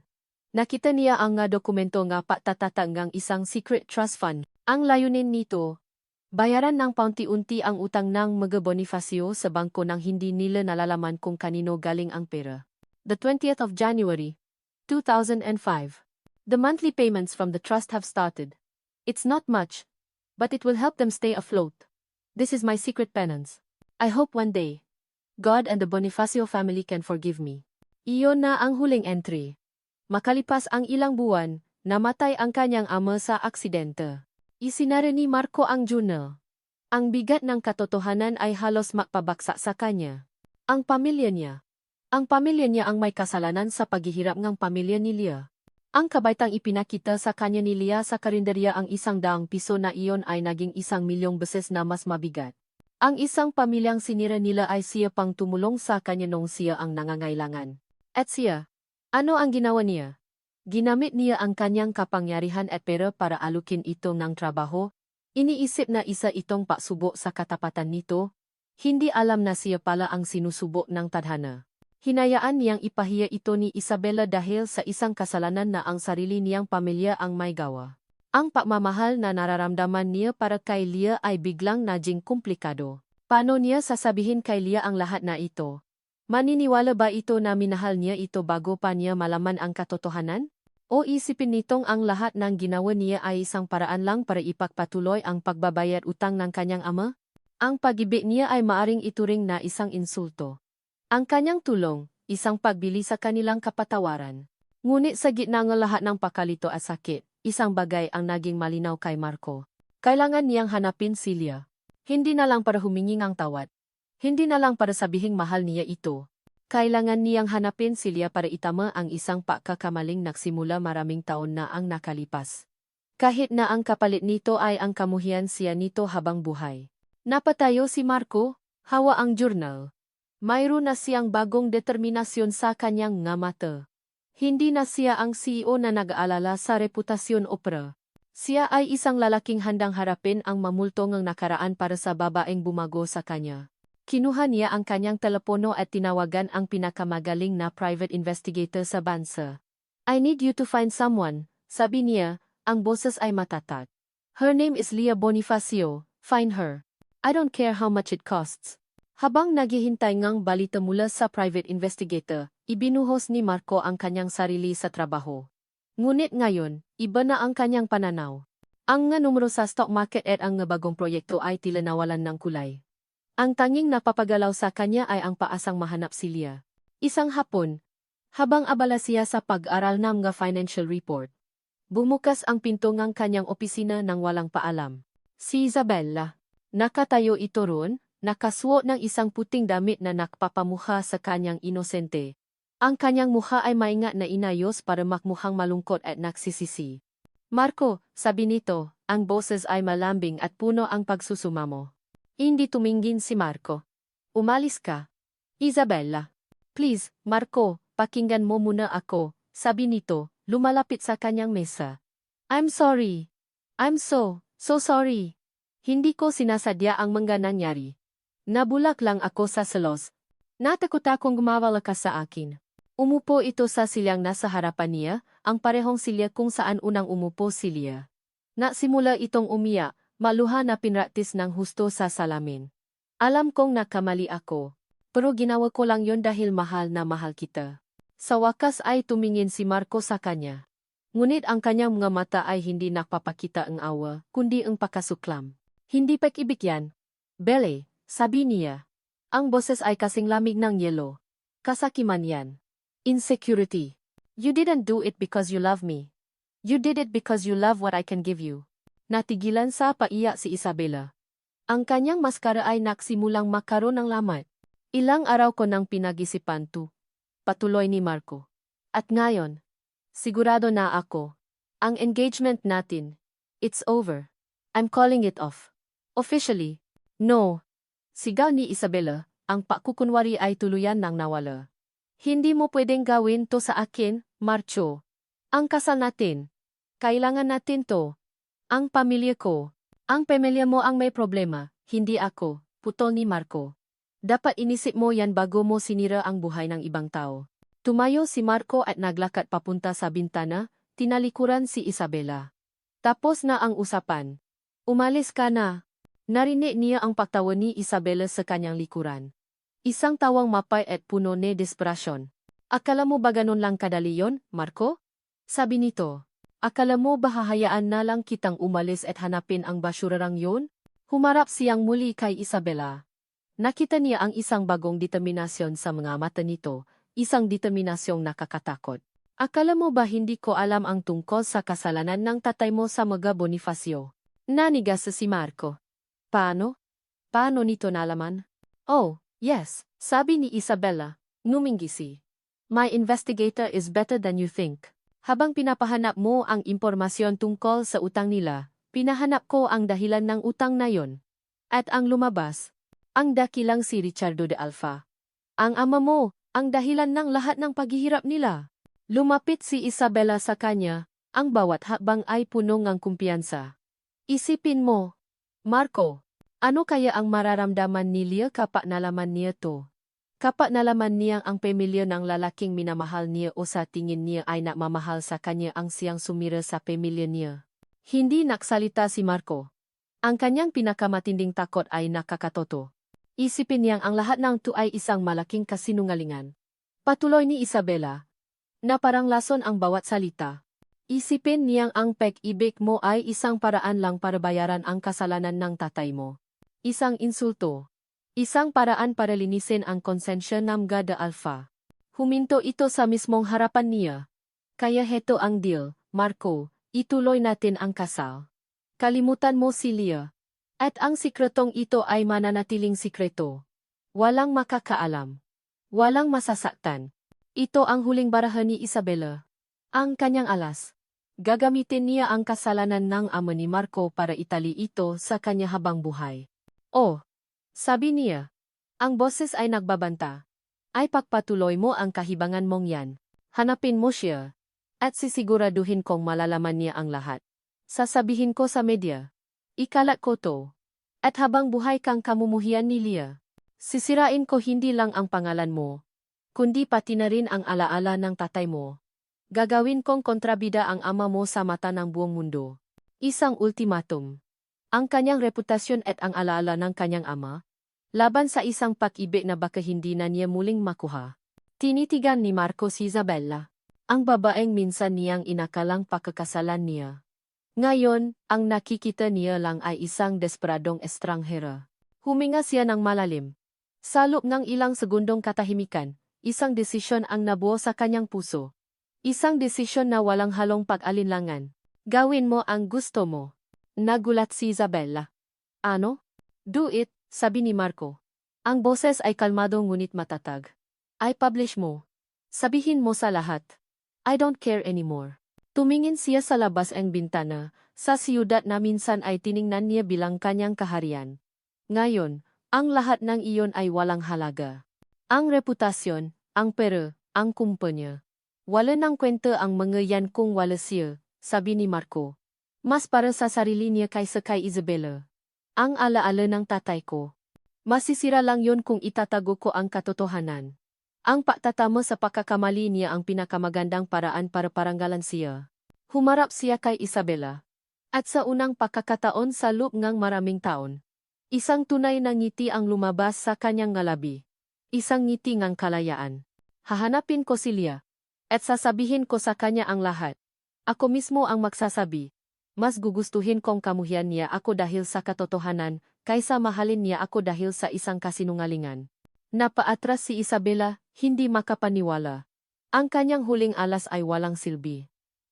Nakita niya ang nga dokumento nga patatatanggang isang secret trust fund. Ang layunin nito, bayaran ng paunti-unti ang utang ng mga Bonifacio sa bangko nang hindi nila nalalaman kung kanino galing ang pera. The 20th of January, 2005. The monthly payments from the trust have started. It's not much, but it will help them stay afloat. This is my secret penance. I hope one day, God and the Bonifacio family can forgive me. Iyon na ang huling entry. Makalipas ang ilang buwan, namatay ang kanyang ama sa aksidente. Isinara ni Marco ang journal. Ang bigat ng katotohanan ay halos makpabaksak sa kanya. Ang pamilya niya ang may kasalanan sa paghihirap ng pamilya ni Leah. Ang kabaitang ipinakita sa kanya ni Leah sa karinderya ang 100 piso na iyon ay naging 1 milyong beses na mas mabigat. Ang isang pamilyang sinira nila ay siya pang tumulong sa kanya nung siya ang nangangailangan. At siya, ano ang ginawa niya? Ginamit niya ang kanyang kapangyarihan at pera para alukin ito ng trabaho. Iniisip na isa itong pagsubok sa katapatan nito. Hindi alam na siya pala ang sinusubok ng tadhana. Hinayaan niyang ipahiya ito ni Isabela dahil sa isang kasalanan na ang sarili niyang pamilya ang may gawa. Ang pagmamahal na nararamdaman niya para kay Leah ay biglang naging komplikado. Paano niya sasabihin kay Leah ang lahat na ito? Maniniwala ba ito na minahal niya ito bago pa niya malaman ang katotohanan? O isipin nitong ang lahat ng ginawa niya ay isang paraan lang para ipagpatuloy ang pagbabayad utang ng kanyang ama? Ang pag-ibig niya ay maaring ituring na isang insulto. Ang kanyang tulong, isang pagbili sa kanilang kapatawaran. Ngunit sa gitna ng lahat ng pakalito at sakit, isang bagay ang naging malinaw kay Marco. Kailangan niyang hanapin si Leah. Hindi na lang para humingi ng tawad. Hindi na lang para sabihing mahal niya ito. Kailangan niyang hanapin si Leah para itama ang isang pagkakamaling nagsimula maraming taon na ang nakalipas. Kahit na ang kapalit nito ay ang kamuhian siya nito habang buhay. Napatayo si Marco, hawa ang journal. Mayroon na siyang bagong determinasyon sa kanyang nga mata. Hindi na siya ang CEO na nag-aalala sa reputasyon opera. Siya ay isang lalaking handang harapin ang mamultong ng nakaraan para sa babaeng bumago sa kanya. Kinuha niya ang kanyang telepono at tinawagan ang pinakamagaling na private investigator sa bansa. I need you to find someone, sabi niya, ang boses ay matatag. Her name is Leah Bonifacio, find her. I don't care how much it costs. Habang naghihintay ngang balita mula sa private investigator, ibinuhos ni Marco ang kanyang sarili sa trabaho. Ngunit ngayon, iba na ang kanyang pananaw. Ang nga numero sa stock market at ang nga bagong proyekto ay tila nawalan ng kulay. Ang tanging napapagalaw sa kanya ay ang paasang mahanap si Leah. Isang hapon, habang abala siya sa pag-aral ng nga financial report, bumukas ang pinto ng kanyang opisina nang walang paalam. Si Isabella. Nakatayo ito roon, nakasuot ng isang puting damit na nakpapamuha sa kanyang inosente. Ang kanyang mukha ay maingat na inayos para makmukhang malungkot at nagsisisi. Marco, sabi nito, ang boses ay malambing at puno ang pagsusumamo. Hindi tumingin si Marco. Umalis ka. Isabella. Please, Marco, pakinggan mo muna ako, sabi nito, lumalapit sa kanyang mesa. I'm sorry. I'm so sorry. Hindi ko sinasadya ang mga nangyari. Nabulak lang ako sa selos. Natakot akong gumawala ka sa akin. Umupo ito sa silyang nasa harapan niya, ang parehong silya kung saan unang umupo si Leah. Nasimula itong umiyak, maluha na pinraktis ng husto sa salamin. Alam kong nakamali ako, pero ginawa ko lang yon dahil mahal na mahal kita. Sa wakas ay tumingin si Marco sa kanya. Ngunit ang kanyang mga mata ay hindi nakpapakita ang awa, kundi ang pakasuklam. Hindi pag-ibig yan. Bele, sabi niya. Ang boses ay kasing lamig ng yelo. Kasakiman yan. Insecurity. You didn't do it because you love me. You did it because you love what I can give you. Natigilan sa paiyak si Isabella. Ang kanyang maskara ay nagsimulang makaroon ng lamat. Ilang araw ko nang pinag-isipan to. Patuloy ni Marco. At ngayon, sigurado na ako. Ang engagement natin. It's over. I'm calling it off. Officially. No. Sigaw ni Isabella, ang pakukunwari ay tuluyan nang nawala. Hindi mo pwedeng gawin to sa akin, Marco. Ang kasal natin. Kailangan natin to. Ang pamilya ko. Ang pamilya mo ang may problema, hindi ako, putol ni Marco. Dapat inisip mo yan bago mo sinira ang buhay ng ibang tao. Tumayo si Marco at naglakad papunta sa bintana, tinalikuran si Isabella. Tapos na ang usapan. Umalis ka na. Narinig niya ang pagtawa ni Isabella sa kanyang likuran. Isang tawang mapay at puno ni desperasyon. Akala mo ba ganun lang kadali yon, Marco? Sabi nito. Akala mo ba hahayaan na lang kitang umalis at hanapin ang basurarang yon? Humarap siyang muli kay Isabella. Nakita niya ang isang bagong determinasyon sa mga mata nito, isang determinasyong nakakatakot. Akala mo ba hindi ko alam ang tungkol sa kasalanan ng tatay mo sa mga Bonifacio? Nanigas si Marco. Paano? Paano nito nalaman? Oh, yes, sabi ni Isabella, ngumingisi. My investigator is better than you think. Habang pinapahanap mo ang impormasyon tungkol sa utang nila, pinahanap ko ang dahilan ng utang na yon. At ang lumabas, ang dakilang si Richardo de Alfa. Ang ama mo, ang dahilan ng lahat ng paghihirap nila. Lumapit si Isabella sa kanya, ang bawat hakbang ay puno ng kumpiyansa. Isipin mo, Marco, ano kaya ang mararamdaman ni Leah kapag nalaman niya to? Kapag nalaman niya ang pamilya ng lalaking minamahal niya o sa tingin niya ay nakmamahal sa kanya ang siyang sumira sa pamilya niya. Hindi nagsalita si Marco. Ang kanyang pinakamatinding takot ay nakakatoto. Isipin niyang ang lahat ng to ay isang malaking kasinungalingan. Patuloy ni Isabella, na parang lason ang bawat salita. Isipin niyang ang pag-ibig mo ay isang paraan lang para bayaran ang kasalanan ng tatay mo. Isang insulto. Isang paraan para linisin ang konsensya ng Gada Alpha. Huminto ito sa mismong harapan niya. Kaya heto ang deal, Marco, ituloy natin ang kasal. Kalimutan mo si Leah. At ang sikretong ito ay mananatiling sikreto. Walang makakaalam. Walang masasaktan. Ito ang huling barahan ni Isabela. Ang kanyang alas. Gagamitin niya ang kasalanan ng ama ni Marco para itali ito sa kanya habang buhay. Oh, sabi niya. Ang boses ay nagbabanta. Ay pagpatuloy mo ang kahibangan mong yan. Hanapin mo siya. At sisiguraduhin kong malalaman niya ang lahat. Sasabihin ko sa media. Ikalat ko to. At habang buhay kang kamumuhian ni Leah, sisirain ko hindi lang ang pangalan mo, kundi pati na rin ang alaala ng tatay mo. Gagawin kong kontrabida ang ama mo sa mata ng buong mundo. Isang ultimatum. Ang kanyang reputasyon at ang alaala ng kanyang ama, laban sa isang pag-ibig na baka hindi na niya muling makuha. Tinitigan ni Marco si Isabela. Ang babaeng minsan niyang inakalang pakakasalan niya. Ngayon, ang nakikita niya lang ay isang desperadong estranghera. Huminga siya ng malalim. Sa loob ng ilang segundong katahimikan, isang desisyon ang nabuo sa kanyang puso. Isang desisyon na walang halong pag-alinlangan. Gawin mo ang gusto mo. Nagulat si Isabela. Ano? Do it, sabi ni Marco. Ang boses ay kalmado ngunit matatag. I publish mo. Sabihin mo sa lahat. I don't care anymore. Tumingin siya sa labas ang bintana, sa siyudad na minsan ay tiningnan niya bilang kanyang kaharian. Ngayon, ang lahat ng iyon ay walang halaga. Ang reputasyon, ang pera, ang kumpanya. Wala nang kwenta ang mga yan kung wala siya, sabi ni Marco. Mas para sa sarili niya kaysa kay Isabela. Ang alaala ng tatay ko. Masisira lang yun kung itatago ko ang katotohanan. Ang pagtatama sa pagkakamali niya ang pinakamagandang paraan para paranggalan siya. Humarap siya kay Isabela. At sa unang pagkakataon sa loob ng maraming taon, isang tunay na ngiti ang lumabas sa kanyang ngalabi. Isang ngiti ng kalayaan. Hahanapin ko si Leah. At sasabihin ko sa kanya ang lahat. Ako mismo ang magsasabi. Mas gugustuhin kong kamuhian niya ako dahil sa katotohanan, kaysa mahalin niya ako dahil sa isang kasinungalingan. Napaatras si Isabela, hindi makapaniwala. Ang kanyang huling alas ay walang silbi.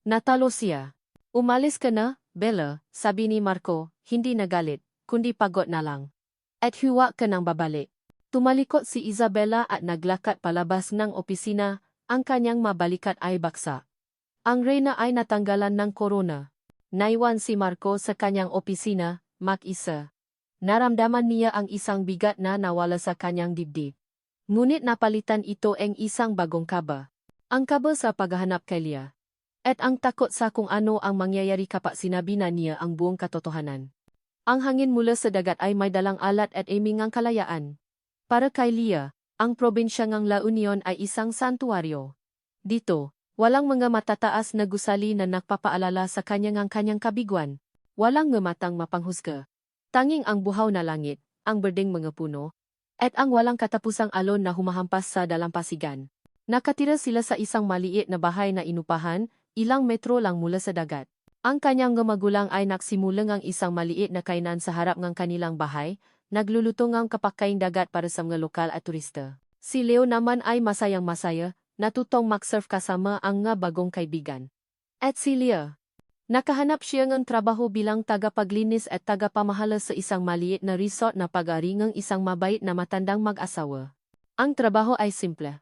Natalo siya. Umalis ka na, Bella, sabi ni Marco, hindi nagalit, kundi pagod na lang. At huwa ka nang babalik. Tumalikot si Isabela at naglakad palabas ng opisina, ang kanyang mabalikat ay baksa. Ang reyna ay natanggalan ng korona. Naiwan si Marco sa kanyang opisina, mag-isa. Naramdaman niya ang isang bigat na nawala sa kanyang dibdib. Ngunit napalitan ito ang isang bagong kaba. Ang kaba sa paghahanap kay Leah. At ang takot sa kung ano ang mangyayari kapag sinabi na niya ang buong katotohanan. Ang hangin mula sa dagat ay may dalang alat at aming ang kalayaan. Para kay Leah, ang probinsya ng La Union ay isang santuaryo. Dito, walang mga matataas na gusali na nagpapaalala sa kanyang kabiguan. Walang ngamatang mapanghusga. Tanging ang buhaw na langit, ang berdeng mga puno, at ang walang katapusang alon na humahampas sa dalampasigan. Nakatira sila sa isang maliit na bahay na inupahan, ilang metro lang mula sa dagat. Ang kanyang magulang ay nagsimulang ang isang maliit na kainan sa harap ng kanilang bahay, nagluluto ng kapakaing dagat para sa mga lokal at turista. Si Leo naman ay masayang-masaya, natutong mag-surf kasama ang nga bagong kaibigan. At si Leah. Nakahanap siya ng trabaho bilang tagapaglinis at tagapamahala sa isang maliit na resort na pag-ari ng isang mabait na matandang mag-asawa. Ang trabaho ay simple.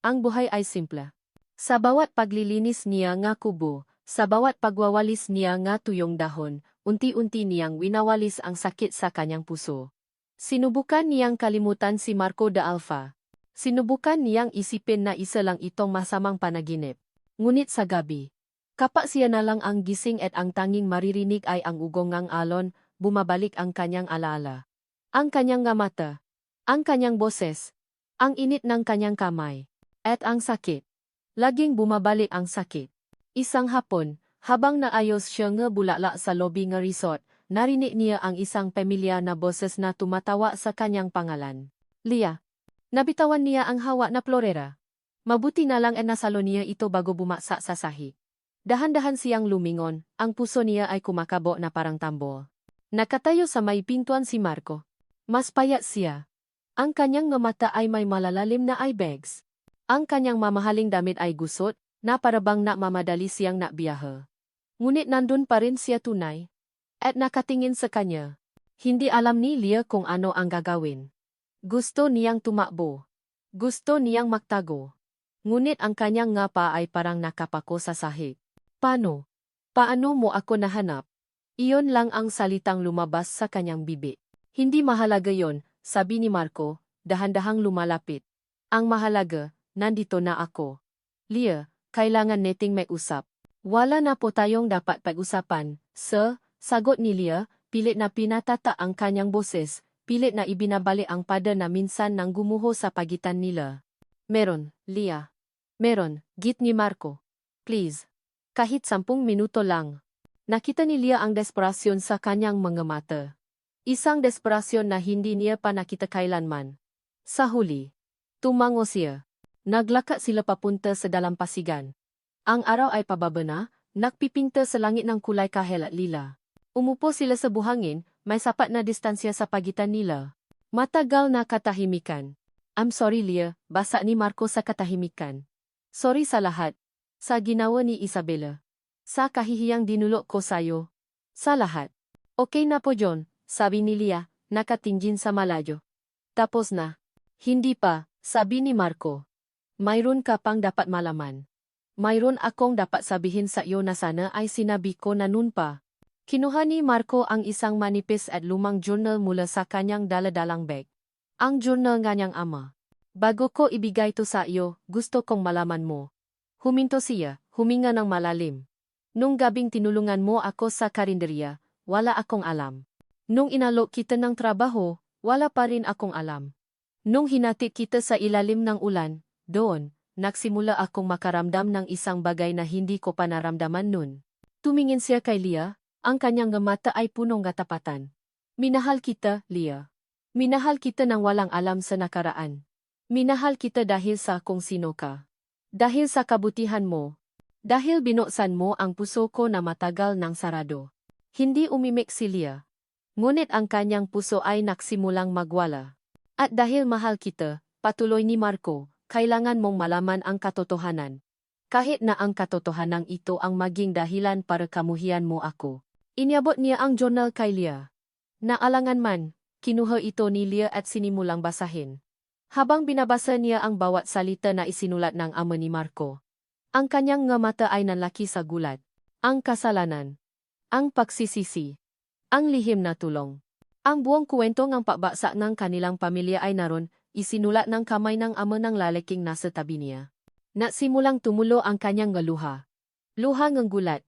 Ang buhay ay simple. Sa bawat paglilinis niya nga kubo, sa bawat pagwawalis niya nga tuyong dahon, unti-unti niyang winawalis ang sakit sa kanyang puso. Sinubukan niyang kalimutan si Marco de Alfa. Sinubukan niyang isipin na isa lang itong masamang panaginip. Ngunit sa gabi, kapag siya na lang ang gising at ang tanging maririnig ay ang ugong ng alon, bumabalik ang kanyang alaala. Ang kanyang mata, ang kanyang boses, ang init ng kanyang kamay, at ang sakit. Laging bumabalik ang sakit. Isang hapon, habang naayos siya nga bulala sa lobby ng resort, narinig niya ang isang pamilya na boses na tumatawa sa kanyang pangalan. Leah. Nabitawan niya ang hawa na florera. Mabuti na lang nasalo niya ito bago bumasa sa sahig. Dahan-dahan siyang lumingon, ang puso niya ay kumakabo na parang tambol. Nakatayo sa may pintuan si Marco. Mas payat siya. Ang kanyang mata ay may malalalim na eye bags. Ang kanyang mamahaling damit ay gusot, na parabang mamadali siyang nabiyahe. Ngunit nandun pa rin siya tunay. At nakatingin sa kanya. Hindi alam ni Leah kung ano ang gagawin. Gusto niyang tumakbo. Gusto niyang magtago. Ngunit ang kanyang ngapa ay parang nakapako sa sahig. Paano? Paano mo ako nahanap? Iyon lang ang salitang lumabas sa kanyang bibig. Hindi mahalaga yon, sabi ni Marco, dahan-dahang lumalapit. Ang mahalaga, nandito na ako. Leah, kailangan nating may usap. Wala na po tayong dapat pag-usapan, sir, sagot ni Leah, pilit na pinatata ang kanyang boses, pilit na ibinabali ang pada na minsan nang gumuho sa pagitan nila. Meron, Leah. Meron, git ni Marco. Please. Kahit 10 minuto lang. Nakita ni Leah ang desperasyon sa kanyang mga mata. Isang desperasyon na hindi niya pa nakita kailanman. Sa huli, tumango siya. Naglakad sila papunta sa dalampasigan. Ang araw ay pababa na, nagpipinta sa langit ng kulay kahel at lila. Umupo sila sa buhangin, may sapat na distansya sa pagitan nila. Matagal na katahimikan. I'm sorry Leah, basa ni Marco sa katahimikan. Sorry sa lahat. Sa ginawa ni Isabela. Sa kahihiyang dinulot ko sayo. Sa lahat. Okay na po John, sabi ni Leah, nakatingin sa malayo. Tapos na. Hindi pa, sabi ni Marco. Mayroon ka pang dapat malaman. Mayroon akong dapat sabihin sa iyo na sana ay sinabi ko na noon pa. Kinuha ni Marco ang isang manipis at lumang journal mula sa kanyang daladalang bag. Ang journal ng kanyang ama. Bago ko ibigay to sa iyo, gusto kong malaman mo. Huminto siya, huminga ng malalim. Nung gabing tinulungan mo ako sa karinderya, wala akong alam. Nung inalok kita ng trabaho, wala pa rin akong alam. Nung hinatid kita sa ilalim ng ulan, doon, nagsimula akong makaramdam ng isang bagay na hindi ko pa naramdaman nun. Tumingin siya kay Leah, ang kanyang mata ay punong katapatan. Minahal kita, Leah. Minahal kita nang walang alam sa nakaraan. Minahal kita dahil sa kung sino ka. Dahil sa kabutihan mo. Dahil binuksan mo ang puso ko na matagal nang sarado. Hindi umimik si Leah. Ngunit ang kanyang puso ay nagsimulang magwala. At dahil mahal kita, patuloy ni Marco, kailangan mong malaman ang katotohanan. Kahit na ang katotohanan ito ang maging dahilan para kamuhian mo ako. Iniabot niya ang journal kay Leah. Naalangan man, kinuha ito ni Leah at sinimulang basahin. Habang binabasa niya ang bawat salita na isinulat ng ama ni Marco, ang kanyang nga mata ay nanlaki sa gulat. Ang kasalanan. Ang pagsisisi. Ang lihim na tulong. Ang buong kwento ng pagbaksak ng kanilang pamilya ay naroon, isinulat ng kamay ng ama ng lalaking nasa tabi niya. Nasimulang tumulo ang kanyang luha. Luha ng gulat.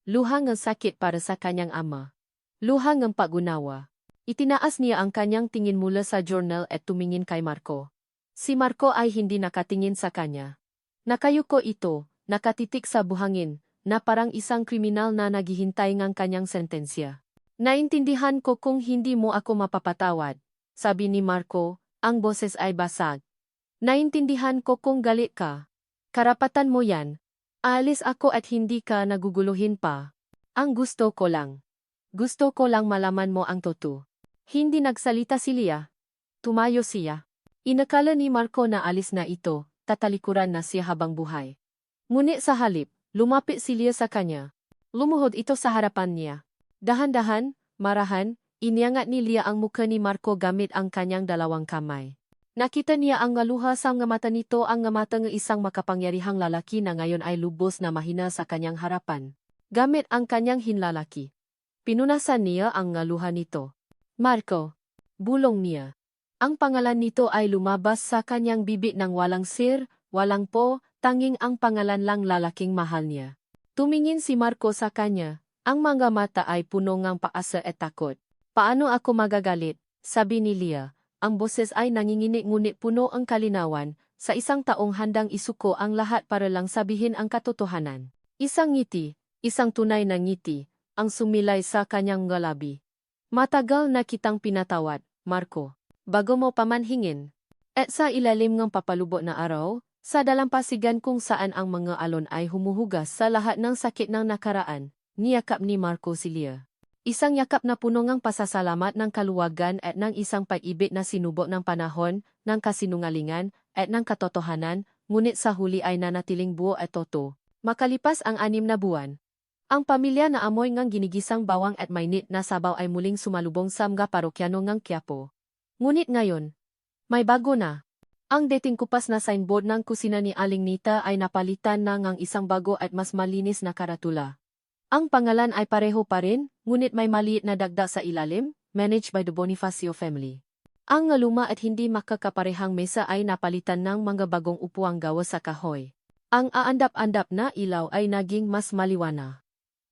Luha ng sakit para sa kanyang ama. Luha ng pag-unawa. Itinaas niya ang kanyang tingin mula sa journal at tumingin kay Marco. Si Marco ay hindi nakatingin sa kanya. Nakayuko ito, nakatitik sa buhangin, na parang isang kriminal na naghihintay ng kanyang sentensya. Naintindihan ko kung hindi mo ako mapapatawad, sabi ni Marco, ang boses ay basag. Naintindihan ko kung galit ka. Karapatan mo yan. Aalis ako at hindi ka naguguluhin pa. Ang gusto ko lang. Gusto ko lang malaman mo ang totoo. Hindi nagsalita si Leah. Tumayo siya. Inakala ni Marco na alis na ito, tatalikuran na siya habang buhay. Ngunit sa halip, lumapit si Leah sa kanya. Lumuhod ito sa harapan niya. Dahan-dahan, marahan, iniangat ni Leah ang mukha ni Marco gamit ang kanyang dalawang kamay. Nakita niya ang ngaluha sa mga mata nito, ang mata ng isang makapangyarihang lalaki na ngayon ay lubos na mahina sa kanyang harapan. Gamit ang kanyang hinlalaki. Pinunasan niya ang ngaluha nito. Marco. Bulong niya. Ang pangalan nito ay lumabas sa kanyang bibig ng walang sir, walang po, tanging ang pangalan lang lalaking mahal niya. Tumingin si Marco sa kanya, ang mga mata ay puno ng paasa at takot. Paano ako magagalit? Sabi ni Leah. Ang boses ay nanginginig ngunit puno ang kalinawan, sa isang taong handang isuko ang lahat para lang sabihin ang katotohanan. Isang ngiti, isang tunay na ngiti, ang sumilay sa kanyang ngalabi. Matagal na kitang pinatawad, Marco. Bago mo pamanhingin. At sa ilalim ng papalubot na araw, sa dalampasigan kung saan ang mga alon ay humuhugas sa lahat ng sakit ng nakaraan, niyakap ni Marco si Leah. Isang yakap na puno ng pasasalamat ng kaluwagan at ng isang pag-ibig na sinubok ng panahon, ng kasinungalingan, at ng katotohanan, ngunit sa huli ay nanatiling buo at toto. Makalipas ang 6 na buwan, ang pamilya na amoy ngang ginigisang bawang at mainit na sabaw ay muling sumalubong sa mga parokyano ngang Quiapo. Ngunit ngayon, may bago na. Ang dating kupas na signboard ng kusina ni Aling Nita ay napalitan na ngang isang bago at mas malinis na karatula. Ang pangalan ay pareho pa rin, ngunit may maliit na dagdag sa ilalim, managed by the Bonifacio family. Ang luma at hindi makakaparehang mesa ay napalitan ng mga bagong upuang gawa sa kahoy. Ang aandap-andap na ilaw ay naging mas maliwanag.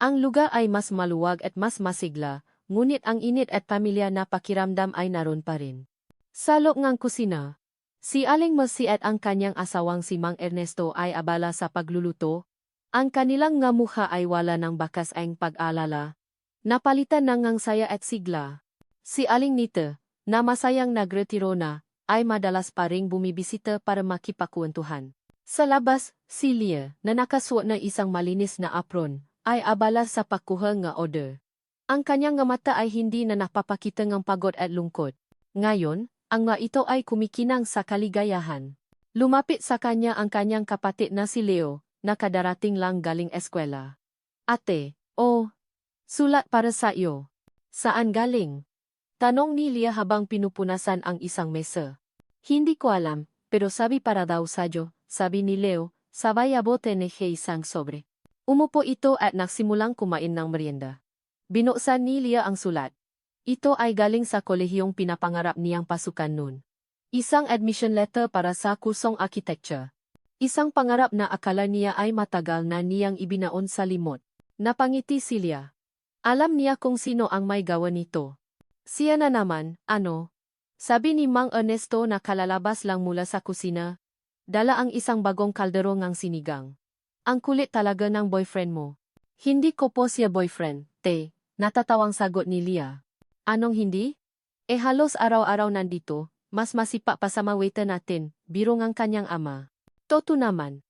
Ang lugar ay mas maluwag at mas masigla, ngunit ang init at pamilya na pakiramdam ay naroon pa rin. Sa loob ng kusina, si Aling Mercy at ang kanyang asawang si Mang Ernesto ay abala sa pagluluto. Ang kanilang nga mukha ay wala ng bakas ang pag-alala. Napalitan ng ngang saya at sigla. Si Aling Nita, na masayang nagretiro na, ay madalas pa ring bumibisita para makipagkwentuhan. Sa labas, si Leah, na nakasuot ng isang malinis na apron, ay abala sa pagkuha ng order. Ang kanyang nga mata ay hindi na napapakita ng pagod at lungkot. Ngayon, ang nga ito ay kumikinang sa kaligayahan. Lumapit sa kanya ang kanyang kapatid na si Leo, na kadarating lang galing eskwela. Ate, sulat para sa iyo. Saan galing? Tanong ni Leah habang pinupunasan ang isang mesa. Hindi ko alam, pero sabi para daw sa'yo, sabi ni Leo, sabay abote ni isang sobre. Umupo ito at nagsimulang kumain ng merienda. Binuksan ni Leah ang sulat. Ito ay galing sa kolehiyong pinapangarap niyang pasukan noon. Isang admission letter para sa kursong architecture. Isang pangarap na akala niya ay matagal na niyang ibinaon sa limot. Napangiti si Leah. Alam niya kung sino ang may gawa nito. Siya na naman, ano? Sabi ni Mang Ernesto na kalalabas lang mula sa kusina. Dala ang isang bagong kaldero ngang sinigang. Ang kulit talaga ng boyfriend mo. Hindi ko po siya boyfriend, te, natatawang sagot ni Leah. Anong hindi? Halos araw-araw nandito, mas masipa pa sa mga waiter natin, biro ngang kanyang ama. Toto naman.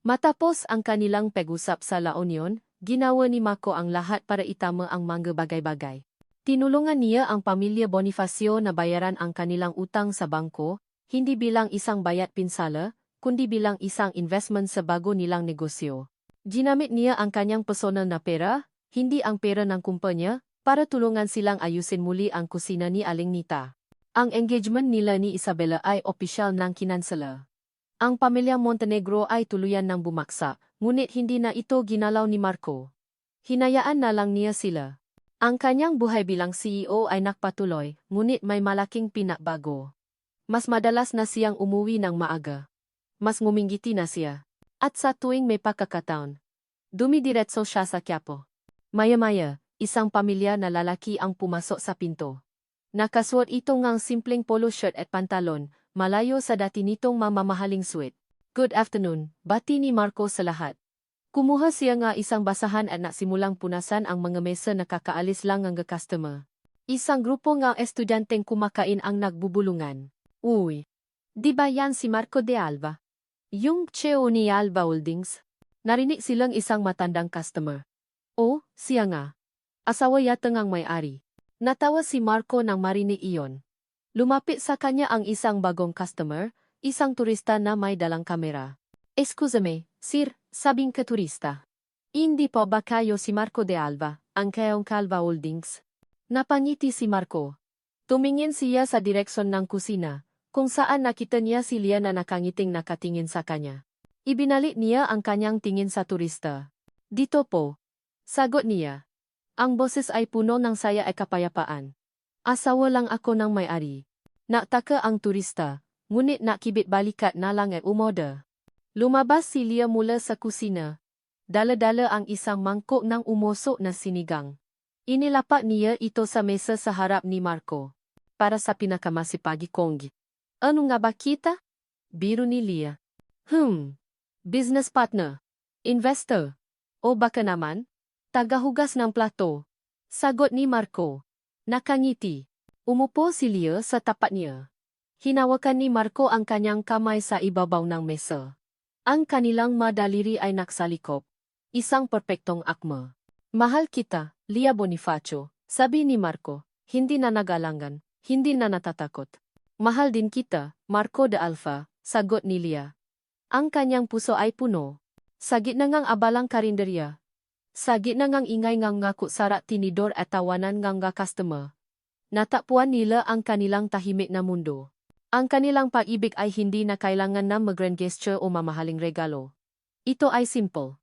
Matapos ang kanilang pag-usap sa La Union, ginawa ni Marco ang lahat para itama ang mga bagay-bagay. Tinulungan niya ang pamilya Bonifacio na bayaran ang kanilang utang sa bangko, hindi bilang isang bayad pinsala, kundi bilang isang investment sa bago nilang negosyo. Ginamit niya ang kanyang personal na pera, hindi ang pera ng kumpanya, para tulungan silang ayusin muli ang kusina ni Aling Nita. Ang engagement nila ni Isabela ay opisyal ng kinansela. Ang pamilya Montenegro ay tuluyan ng bumaksa, ngunit hindi na ito ginalaw ni Marco. Hinayaan na lang niya sila. Ang kanyang buhay bilang CEO ay nakpatuloy, ngunit may malaking pinakbago. Mas madalas na siyang umuwi ng maaga. Mas ngumingiti na siya. At sa tuwing may pagkakataon, dumidiretso siya sa Quiapo. Maya-maya, isang pamilya na lalaki ang pumasok sa pinto. Nakasuot ito ngang simpleng polo shirt at pantalon, malayo sa dati nitong mamamahaling suit. Good afternoon, bati ni Marco sa lahat. Kumuha siya nga isang basahan at nasimulang punasan ang mga mesa na kakaalis lang ang customer. Isang grupo nga estudyanteng kumakain ang nagbubulungan. Uy, di ba yan si Marco de Alba? Yung CEO ni Alba Holdings? Narinig silang isang matandang customer. Siya nga. Asawa yata ngang may-ari. Natawa si Marco nang marinig iyon. Lumapit sa kanya ang isang bagong customer, isang turista na may dalang kamera. Excuse sir, sabing ka turista. Hindi po ba kayo si Marco de Alba, ang kayong Calva Holdings? Napangiti si Marco. Tumingin siya sa direksyon ng kusina, kung saan nakita niya si Leah na nakangiting nakatingin sa kanya. Ibinalik niya ang kanyang tingin sa turista. Dito po. Sagot niya. Ang boses ay puno ng saya at kapayapaan. Asawa lang ako ng may-ari. Naktaka ang turista, ngunit nakibit balikat na lang at umorder. Lumabas si Leah mula sa kusina. Dala-dala ang isang mangkok ng umosok na sinigang. Inilapat niya ito sa mesa sa harap ni Marco. Para sa pinakamasipagi kong. Ano nga ba kita? Biro ni Leah. Business partner. Investor. O baka naman? Tagahugas ng plato. Sagot ni Marco. Nakangiti. Umupo si Leah sa tapat niya. Hinawakan ni Marco ang kanyang kamay sa ibabaw ng mesa. Ang kanilang madaliri ay naksalikop. Isang perpektong akma. Mahal kita, Leah Bonifacio, sabi ni Marco. Hindi na nagalangan, hindi na natatakot. Mahal din kita, Marco de Alfa, sagot ni Leah. Ang kanyang puso ay puno. Sa gitna ngang abalang karinderya. Sa gitna ngang ingay ngang ngaku sara tinidor at tawanan ngang nga customer. Natakpuan nila ang kanilang tahimik na mundo. Ang kanilang pag-ibig ay hindi na kailangan na mag-grand gesture o mamahaling regalo. Ito ay simple.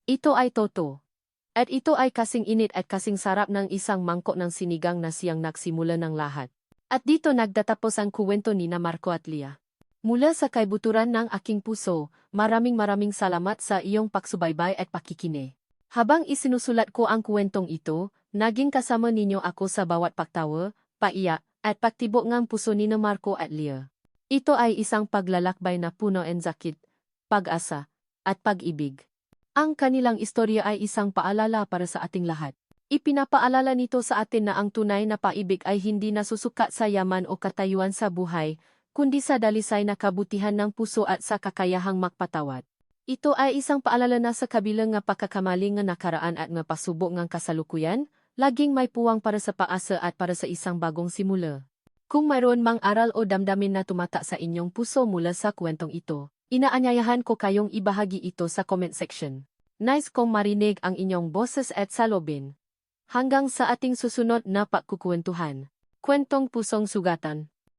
Ito ay totoo. At ito ay kasing init at kasing sarap ng isang mangkok ng sinigang na siyang nagsimula ng lahat. At dito nagtatapos ang kuwento ni na Marco at Leah. Mula sa kaibuturan ng aking puso, maraming salamat sa iyong pagsubaybay at pakikinig. Habang isinusulat ko ang kwentong ito, naging kasama ninyo ako sa bawat pagtawa, paiyak, at pagtibok ng puso ni na Marco at Leah. Ito ay isang paglalakbay na puno ng sakit, pag-asa, at pag-ibig. Ang kanilang istorya ay isang paalala para sa ating lahat. Ipinapaalala nito sa atin na ang tunay na paibig ay hindi nasusukat sa yaman o katayuan sa buhay, kundi sa dalisay na kabutihan ng puso at sa kakayahang magpatawad. Ito ay isang paalala na sa kabilang nga pagkakamali nga nakaraan at nga pasubok ng kasalukuyan, laging may puwang para sa paasa at para sa isang bagong simula. Kung mayroon mang aral o damdamin na tumata sa inyong puso mula sa kwentong ito, inaanyayahan ko kayong ibahagi ito sa comment section. Nice kong marinig ang inyong boses at salobin. Hanggang sa ating susunod na pagkukwentuhan. Kwentong Pusong Sugatan.